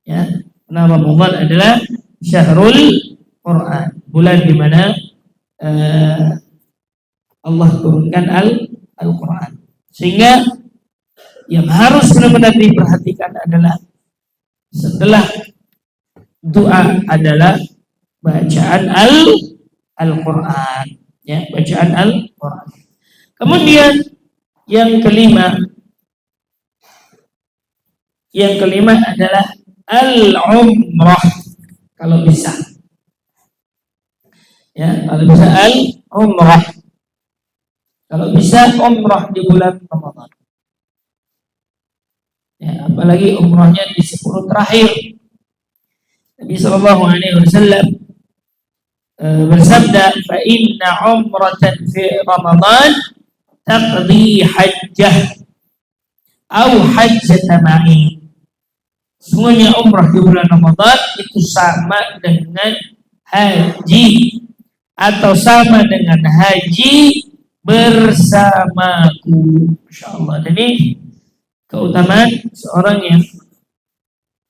Speaker 1: Ya. Karena Ramadan adalah syahrul Quran, bulan di mana Allah turunkan Al-Quran. Sehingga yang harus benar-benar diperhatikan adalah setelah doa adalah bacaan Al-Quran, ya, bacaan Al-Quran. Kemudian yang kelima adalah al-umrah kalau bisa. Ya, kalau bisa al-umrah. Kalau bisa umrah di bulan Ramadan. Ya, apalagi umrahnya di 10 terakhir. Nabi sallallahu alaihi wasallam bersabda, "Fa inna umratan fi Ramadan taqdi hajjah atau hajjatan ma'i." Sungguhnya umrah di bulan Ramadan itu sama dengan haji atau sama dengan haji bersamaku. Insyaallah. Jadi keutamaan seorang yang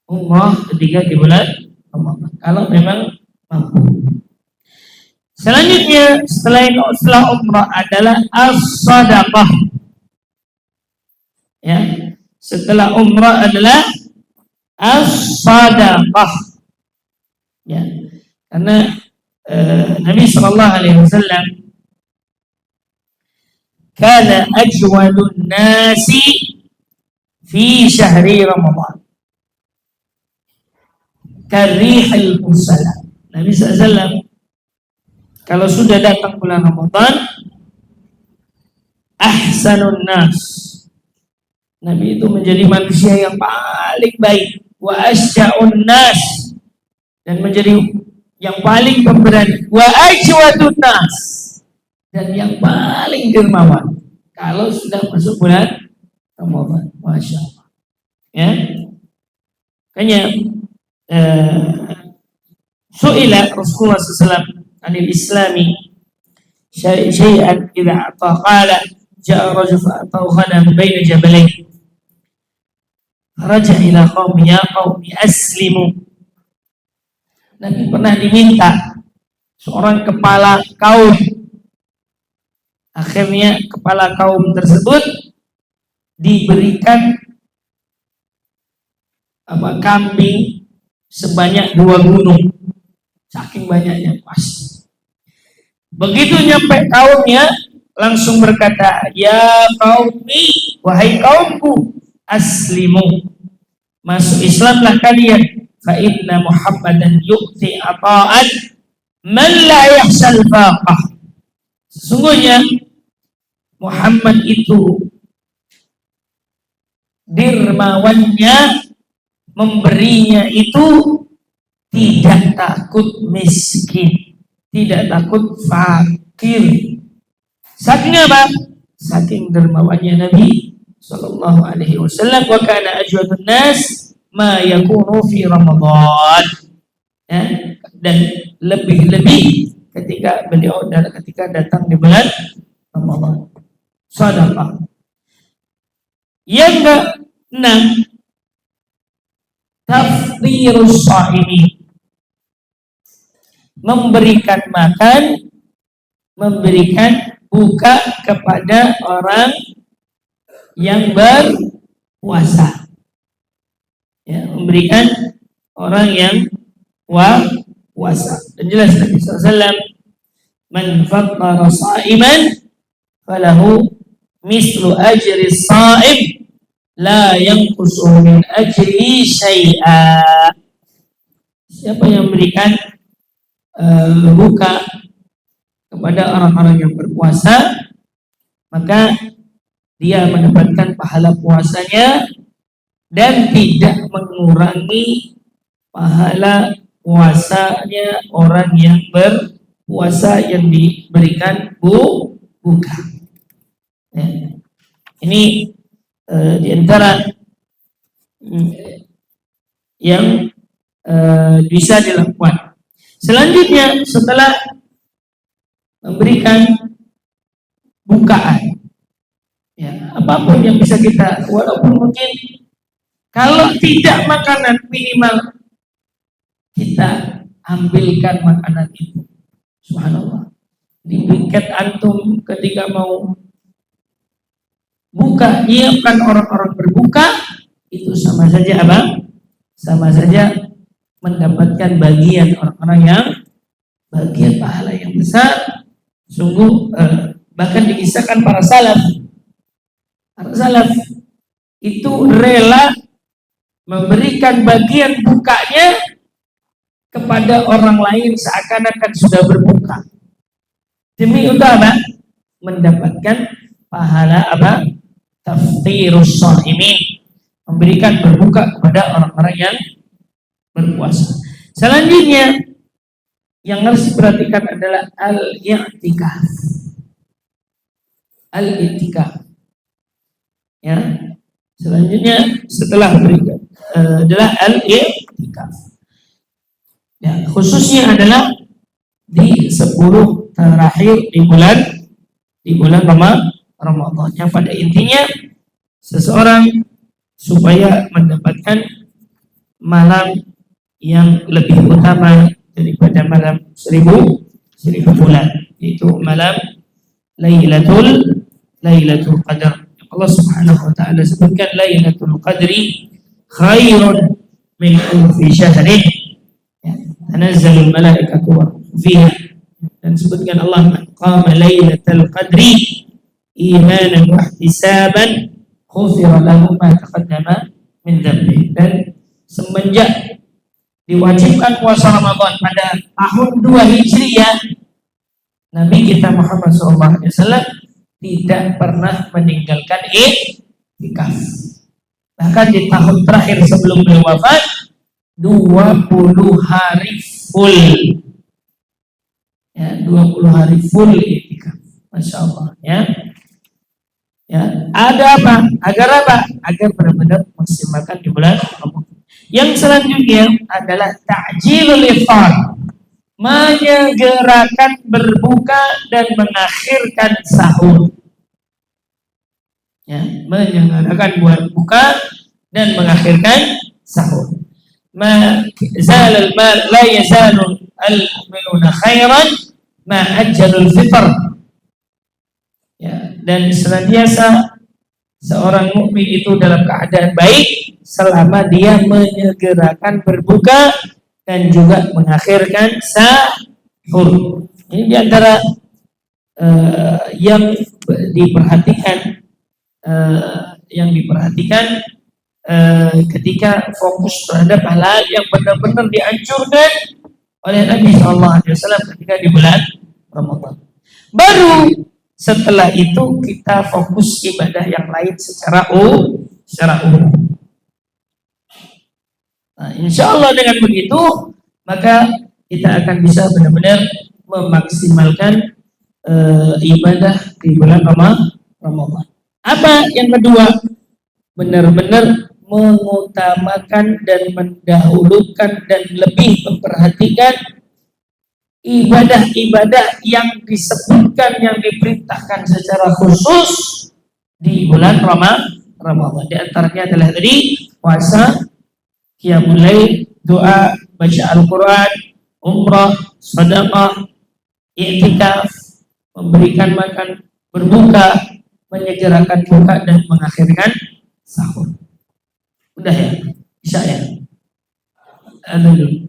Speaker 1: umrah ketika di bulan Ramadan kalau memang mampu. Selanjutnya setelah umrah adalah as-sadaqah. Ya, setelah umrah adalah as-sadaqah. Ya, karena Nabi sallallahu alaihi wasallam kana ajwadun nasi fi syahri Ramadan karihil mursala. Nabi SAW kalau sudah datang bulan Ramadan, ahsanun nas, Nabi itu menjadi manusia yang paling baik, wa asya'un nas, dan menjadi yang paling pemberani, wa ajwadun nas, dan yang paling dermawan kalau sudah masuk bulan Ramadan. Masya Allah. Ya, makanya su'ila Rasulullah SAW anil islami syai'an idza ata qala ja'a rajul fa'atau ghanam baina jabalain raja ila qaumi ya qaumi aslimu. Nabi pernah diminta seorang kepala kaum, akhirnya kepala kaum tersebut diberikan kambing sebanyak 2 gunung, saking banyaknya pas. Begitu nyampe kaumnya langsung berkata, ya qaumi, wahai kaumku, aslimu, masuk Islamlah kalian, fa inna Muhammadan yu'ti ata'an man la yahsal faqah. Sesungguhnya Muhammad itu dermawannya, memberinya itu tidak takut miskin, tidak takut fakir. Saking apa? Saking dermawannya Nabi sallallahu alaihi wasallam. Wa kana ajwadun nas ma yakunu fi Ramadan. Ya, dan lebih-lebih ketika beliau ketika datang di bulan Ramadan. Sedekah. Yang keenam, taftirus shaimi, memberikan makan, memberikan buka kepada orang yang berpuasa. Ya, memberikan orang yang puasa. Dan jelas Nabi SAW, man fattara sha'iman falahu mislu ajri shaim la yanqusu min ajri syai'a. Siapa yang memberikan buka kepada orang-orang yang berpuasa, maka dia mendapatkan pahala puasanya dan tidak mengurangi pahala puasanya orang yang berpuasa yang diberikan buka. Ya. Ini di antara yang bisa dilakukan. Selanjutnya setelah memberikan bukaan, ya, apapun yang bisa kita, walaupun mungkin kalau tidak makanan, minimal kita ambilkan makanan itu. Subhanallah. Di piket antum ketika mau buka, nyiapkan orang-orang berbuka, itu sama saja apa? Sama saja mendapatkan bagian orang-orang yang bagian pahala yang besar. Sungguh bahkan dikisahkan para salaf itu rela memberikan bagian bukanya kepada orang lain seakan-akan sudah berbuka. Demi untuk apa? Mendapatkan pahala apa? Taftirus shaimin, memberikan berbuka kepada orang-orang yang berpuasa. Selanjutnya yang harus diperhatikan adalah al-i'tikaf. Al-i'tikaf. Ya. Selanjutnya setelah berikan adalah al-i'tikaf. Ya, khususnya adalah di 10 terakhir di bulan Ramadan. Yang pada intinya seseorang supaya mendapatkan malam yang lebih utama daripada malam seribu bulan, yaitu malam Lailatul Qadar. Allah Subhanahu wa taala sebutkan Lailatul Qadri khairun min alfi syahrin. Tanazzalul malaikatu wa fiha. Dan sebutkan Allah qama Lailatul Qadri imanan wa ihtisaban ghufira lahu ma taqaddama min dhanbi. Dan semenjak diwajibkan puasa Ramadan pada tahun 2 Hijriah, Nabi kita Muhammad SAW tidak pernah meninggalkan i'tikaf. Bahkan di tahun terakhir sebelum beliau wafat 20 hari full. Ya, 20 hari full i'tikaf. Masya Allah, ya. Ya, ada apa? Agar apa? Agar benar-benar maksimalkan di bulan Ramadan. Yang selanjutnya adalah ta'jilul iftar, menyegerakan berbuka dan mengakhirkan sahur. Ya, menyegerakan berbuka dan mengakhirkan sahur. La yazalul al-mu'minuna khairan ma ajjalul fitr. Ya, dan senantiasa seorang mukmin itu dalam keadaan baik selama dia menyegerakan berbuka dan juga mengakhirkan sahur. Ini diantara yang diperhatikan ketika fokus terhadap hal yang benar-benar dianjurkan oleh Nabi SAW ketika di bulan Ramadan. Baru setelah itu kita fokus ibadah yang lain secara umum. Nah, insya Allah dengan begitu maka kita akan bisa benar-benar memaksimalkan ibadah di bulan Ramadan. Apa yang kedua? Benar-benar mengutamakan dan mendahulukan dan lebih memperhatikan ibadah-ibadah yang disebutkan, yang diperintahkan secara khusus di bulan Ramadan. Di antaranya adalah tadi puasa, qiyamul lail, doa, baca Al-Quran, umrah, sedekah, i'tikaf, memberikan makan, berbuka, menyegerakan buka dan mengakhirkan sahur. Udah ya? Bisa ya? Aduh.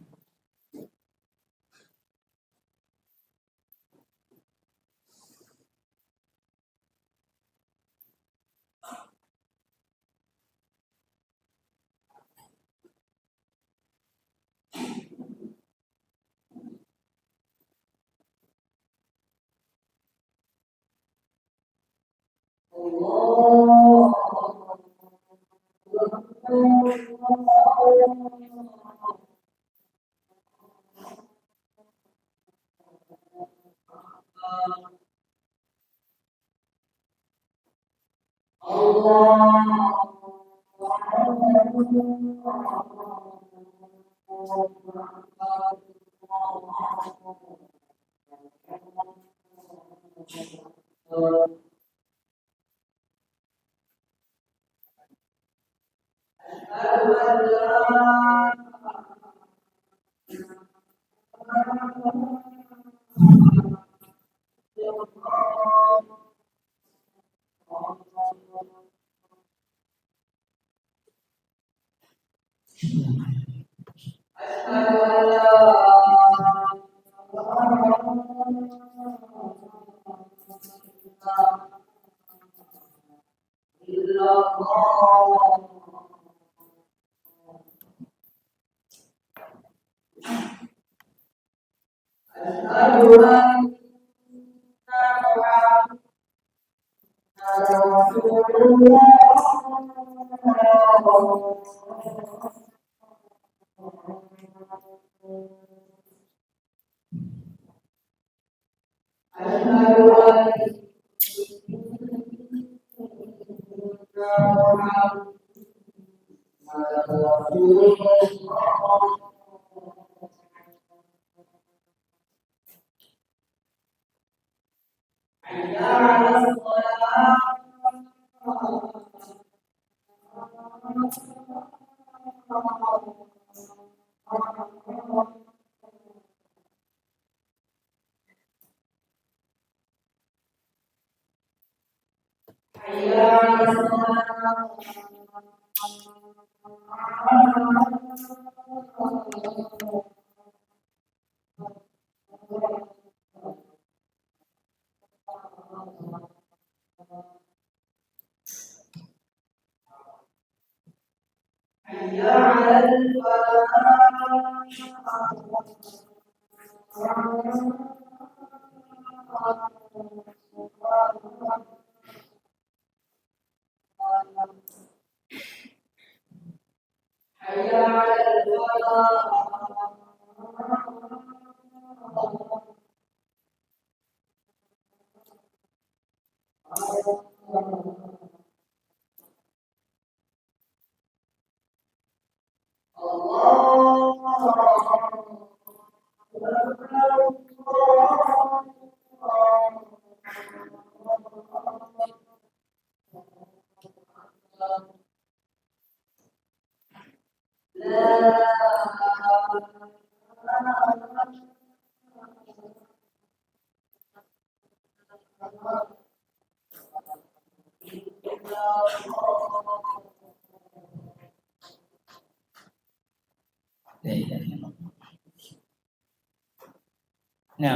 Speaker 1: Nah,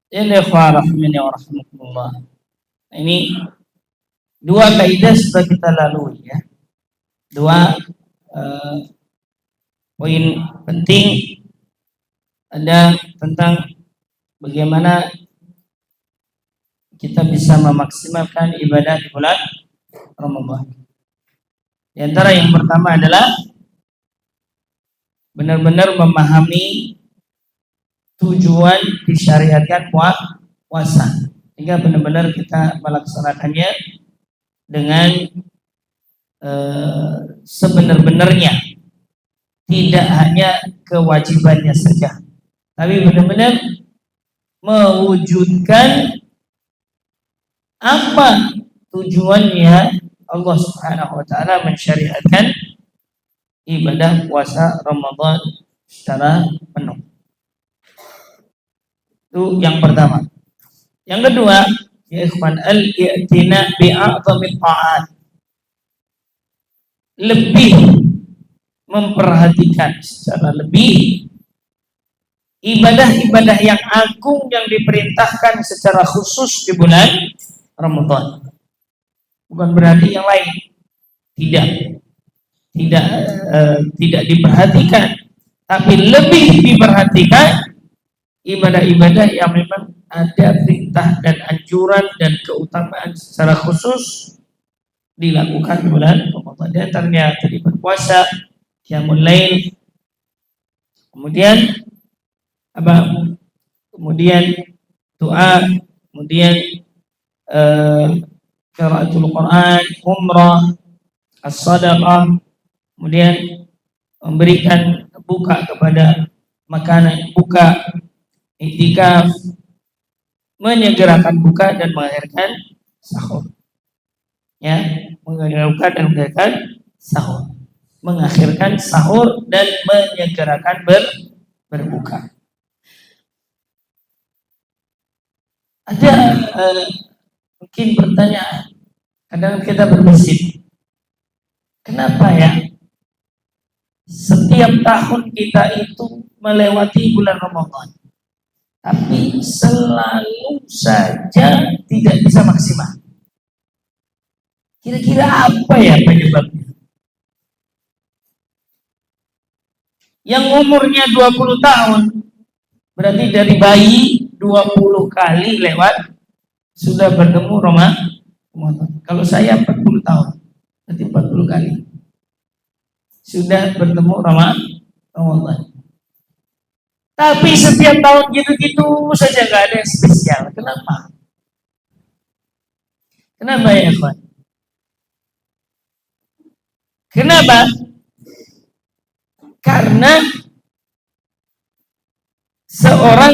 Speaker 1: ikhwah rahimani wa rahmatullah. Ini dua kaidah sudah kita lalui ya. Dua poin penting ada tentang bagaimana kita bisa memaksimalkan ibadah di bulan Ramadan. Di antara yang pertama adalah benar-benar memahami tujuan disyariatkan puasa, hingga benar-benar kita melaksanakannya dengan sebenar-benarnya, tidak hanya kewajibannya saja, tapi benar-benar mewujudkan apa tujuannya Allah Subhanahu wa taala mensyariatkan ibadah puasa Ramadan secara penuh. Itu yang pertama. Yang kedua, ya ikhwan, al-i'tina bi'a'zamit ta'at. Lebih memperhatikan secara lebih ibadah-ibadah yang agung yang diperintahkan secara khusus di bulan Ramadan. Bukan berarti yang lain tidak diperhatikan, tapi lebih diperhatikan ibadah-ibadah yang memang ada perintah dan anjuran dan keutamaan secara khusus dilakukan di bulan Ramadan. Dan ternyata tadi berpuasa, qiyamul lail, kemudian apa? Kemudian doa, kemudian qiraatul Quran, umrah, as-sadaqah, kemudian memberikan buka kepada makanan buka, iktikaf, menyegerakan buka dan mengakhirkan sahur. Ya, mengakhirkan dan mengakhirkan sahur. Mengakhirkan sahur dan menyegerakan berbuka. Ada mungkin pertanyaan, kadang kita berprinsip, kenapa ya setiap tahun kita itu melewati bulan Ramadan, tapi selalu saja tidak bisa maksimal? Kira-kira apa ya penyebabnya? Yang umurnya 20 tahun, berarti dari bayi 20 kali lewat sudah bertemu Ramadan. Kalau saya 40 tahun, berarti 40 kali sudah bertemu Ramadan. Tapi setiap tahun gitu-gitu saja, gak ada yang spesial. Kenapa? Kenapa ya, Pak? Kenapa? Karena seorang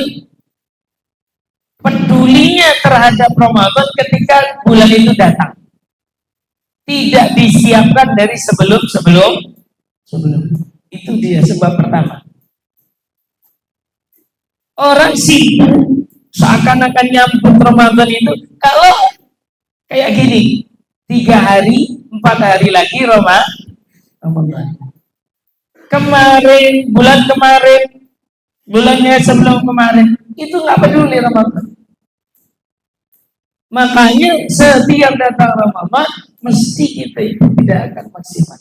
Speaker 1: pedulinya terhadap Ramadan ketika bulan itu datang, tidak disiapkan dari sebelum. Itu dia sebab pertama. Orang sibuk seakan-akan nyambut Ramadan itu kalau kayak gini, 3 hari, 4 hari lagi Ramadan. Bulannya sebelum kemarin itu nggak peduli Ramadan. Makanya setiap datang Ramadan mesti kita itu tidak akan maksimal.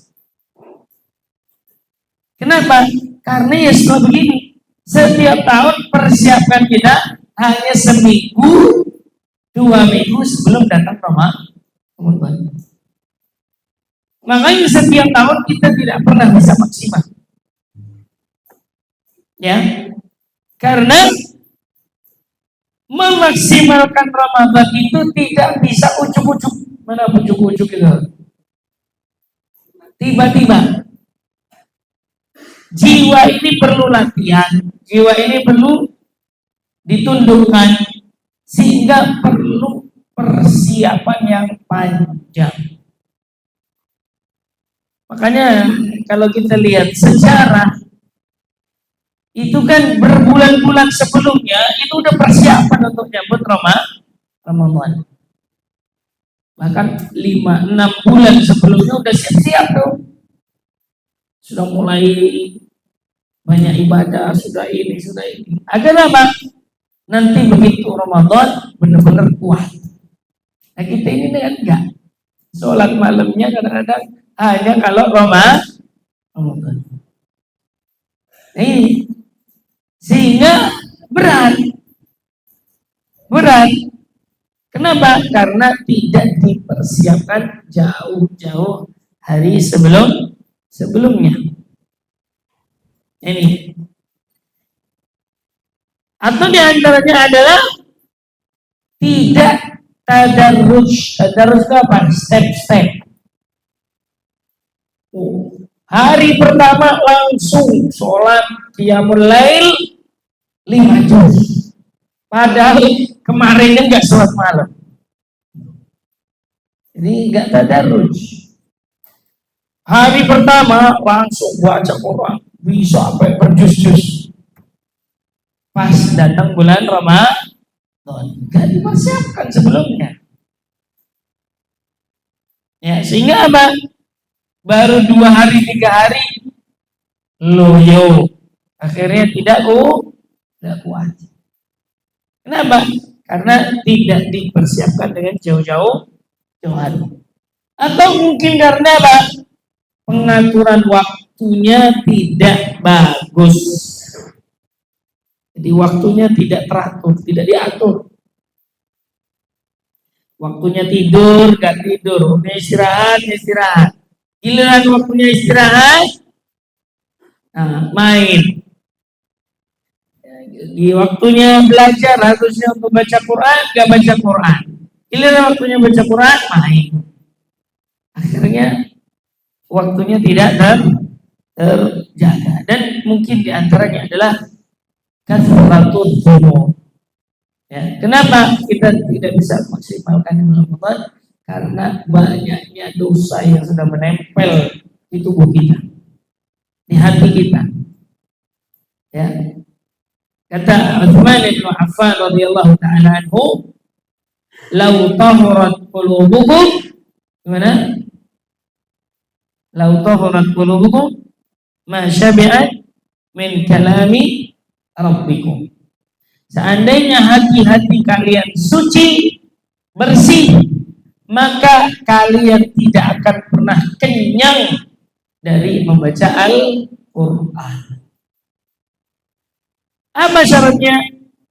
Speaker 1: Kenapa? Karena ya setelah begini, setiap tahun persiapkan kita hanya seminggu, 2 minggu sebelum datang Ramadan. Makanya setiap tahun kita tidak pernah bisa maksimal. Ya, karena memaksimalkan Ramadan itu tidak bisa ujuk-ujuk. Mana ujuk-ujuk itu? Tiba-tiba. Jiwa ini perlu latihan, jiwa ini perlu ditundukkan, sehingga perlu persiapan yang panjang. Makanya kalau kita lihat sejarah, itu kan berbulan-bulan sebelumnya itu udah persiapan untuk nyambut Ramadan. Bahkan 5-6 bulan sebelumnya udah siap-siap tuh. Sudah mulai banyak ibadah, sudah ini. Agar apa? Nanti begitu Ramadan benar-benar kuat. Nah kita ini kan enggak. Sholat malamnya kadang-kadang hanya kalau Ramadan. Ini sehingga berat. Kenapa? Karena tidak dipersiapkan jauh-jauh hari sebelumnya. Ini. Atau diantaranya adalah tidak tadarruj. Tadarruj itu apa? Step-step. Hari pertama langsung sholat qiyamul lail 5 juz. Padahal kemarinnya nggak sholat malam. Jadi nggak tadarruj. Hari pertama langsung baca Quran, bisa sampai berjuz-juz. Pas datang bulan Ramadan, nggak dipersiapkan sebelumnya. Ya, sehingga apa? Baru 2 hari 3 hari loyo, akhirnya tidak kuat. Kenapa? Karena tidak dipersiapkan dengan jauh-jauh hari. Atau mungkin karena apa? Pengaturan waktunya tidak bagus. Jadi waktunya tidak teratur, tidak diatur. Waktunya tidur, gak tidur. Waktunya istirahat. Giliran waktunya istirahat, main. Di waktunya belajar harusnya untuk baca Quran, gak baca Quran. Giliran waktunya baca Quran, main. Akhirnya waktunya tidak terjaga. Dan mungkin diantaranya adalah kasratul dzunub. Ya, kenapa kita tidak bisa maksimalkan di bulan Ramadan? Karena banyaknya dosa yang sudah menempel di tubuh kita, di hati kita. Ya. Kata Utsman bin Affan radhiyallahu taala anhu, "Lau tahurat qulubukum," gimana? "Lau tahurat qulubukum ma syabi'at min kalami rabbikum." Seandainya hati-hati kalian suci, bersih, maka kalian tidak akan pernah kenyang dari membaca Al-Quran. Apa syaratnya?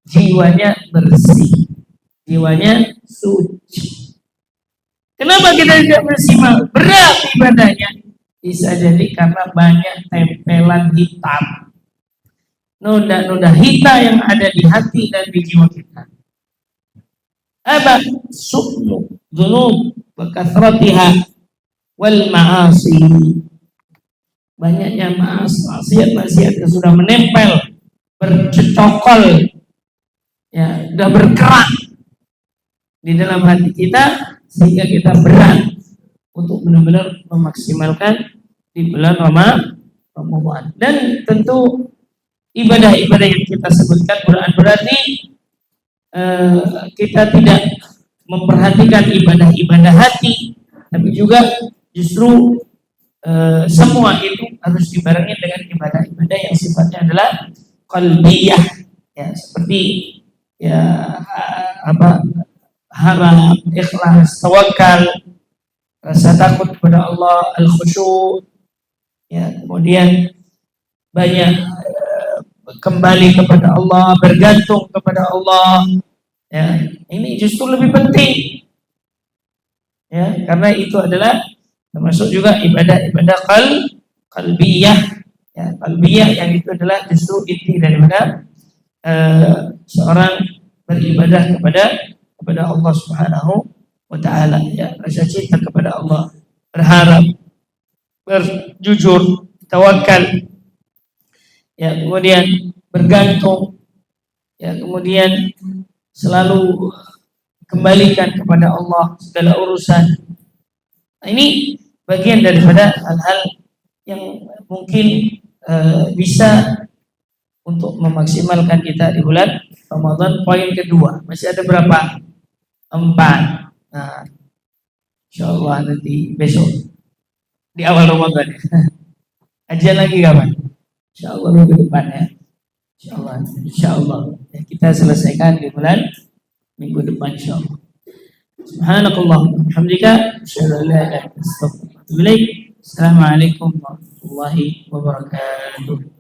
Speaker 1: Jiwanya bersih, jiwanya suci. Kenapa kita tidak maksimal? Berat ibadahnya. Bisa jadi karena banyak tempelan hitam, noda-noda hitam yang ada di hati dan di jiwa kita. Apa? Su'nu, dzunub, wa kathratiha wal ma'asi. Banyaknya maksiat yang sudah menempel, bercocokol, ya, sudah berkerak di dalam hati kita, sehingga kita berat untuk benar-benar memaksimalkan di bulan Ramadan. Dan tentu ibadah-ibadah yang kita sebutkan bukan berarti kita tidak memperhatikan ibadah-ibadah hati, tapi juga justru semua itu harus dibarengi dengan ibadah-ibadah yang sifatnya adalah qalbiyah, ya, seperti ya harap, ikhlas, tawakal, rasa takut kepada Allah, al-khusyu', ya, kemudian banyak kembali kepada Allah, bergantung kepada Allah. Ya, ini justru lebih penting. Ya, karena itu adalah termasuk juga ibadah-ibadah qalbiyah. Ya, qalbiyah yang itu adalah justru inti daripada seorang beribadah kepada Allah Subhanahu wa taala, ya, rasa cinta kepada Allah, berharap, berjujur, tawakal, ya, kemudian bergantung, ya, kemudian selalu kembalikan kepada Allah segala urusan. Nah, ini bagian daripada hal-hal yang mungkin bisa untuk memaksimalkan kita di bulan Ramadan. Poin kedua, masih ada berapa? 4. Nah, insyaallah nanti besok di awal Ramadan. Ajian lagi kapan? Insyaallah minggu depan, ya. Insyaallah ya, kita selesaikan di bulan minggu depan insyaallah. Subhanakallah hamdika asyhadu an la ilaha illa anta astaghfiruka wa atubu ilaik. Assalamualaikum warahmatullahi wabarakatuh.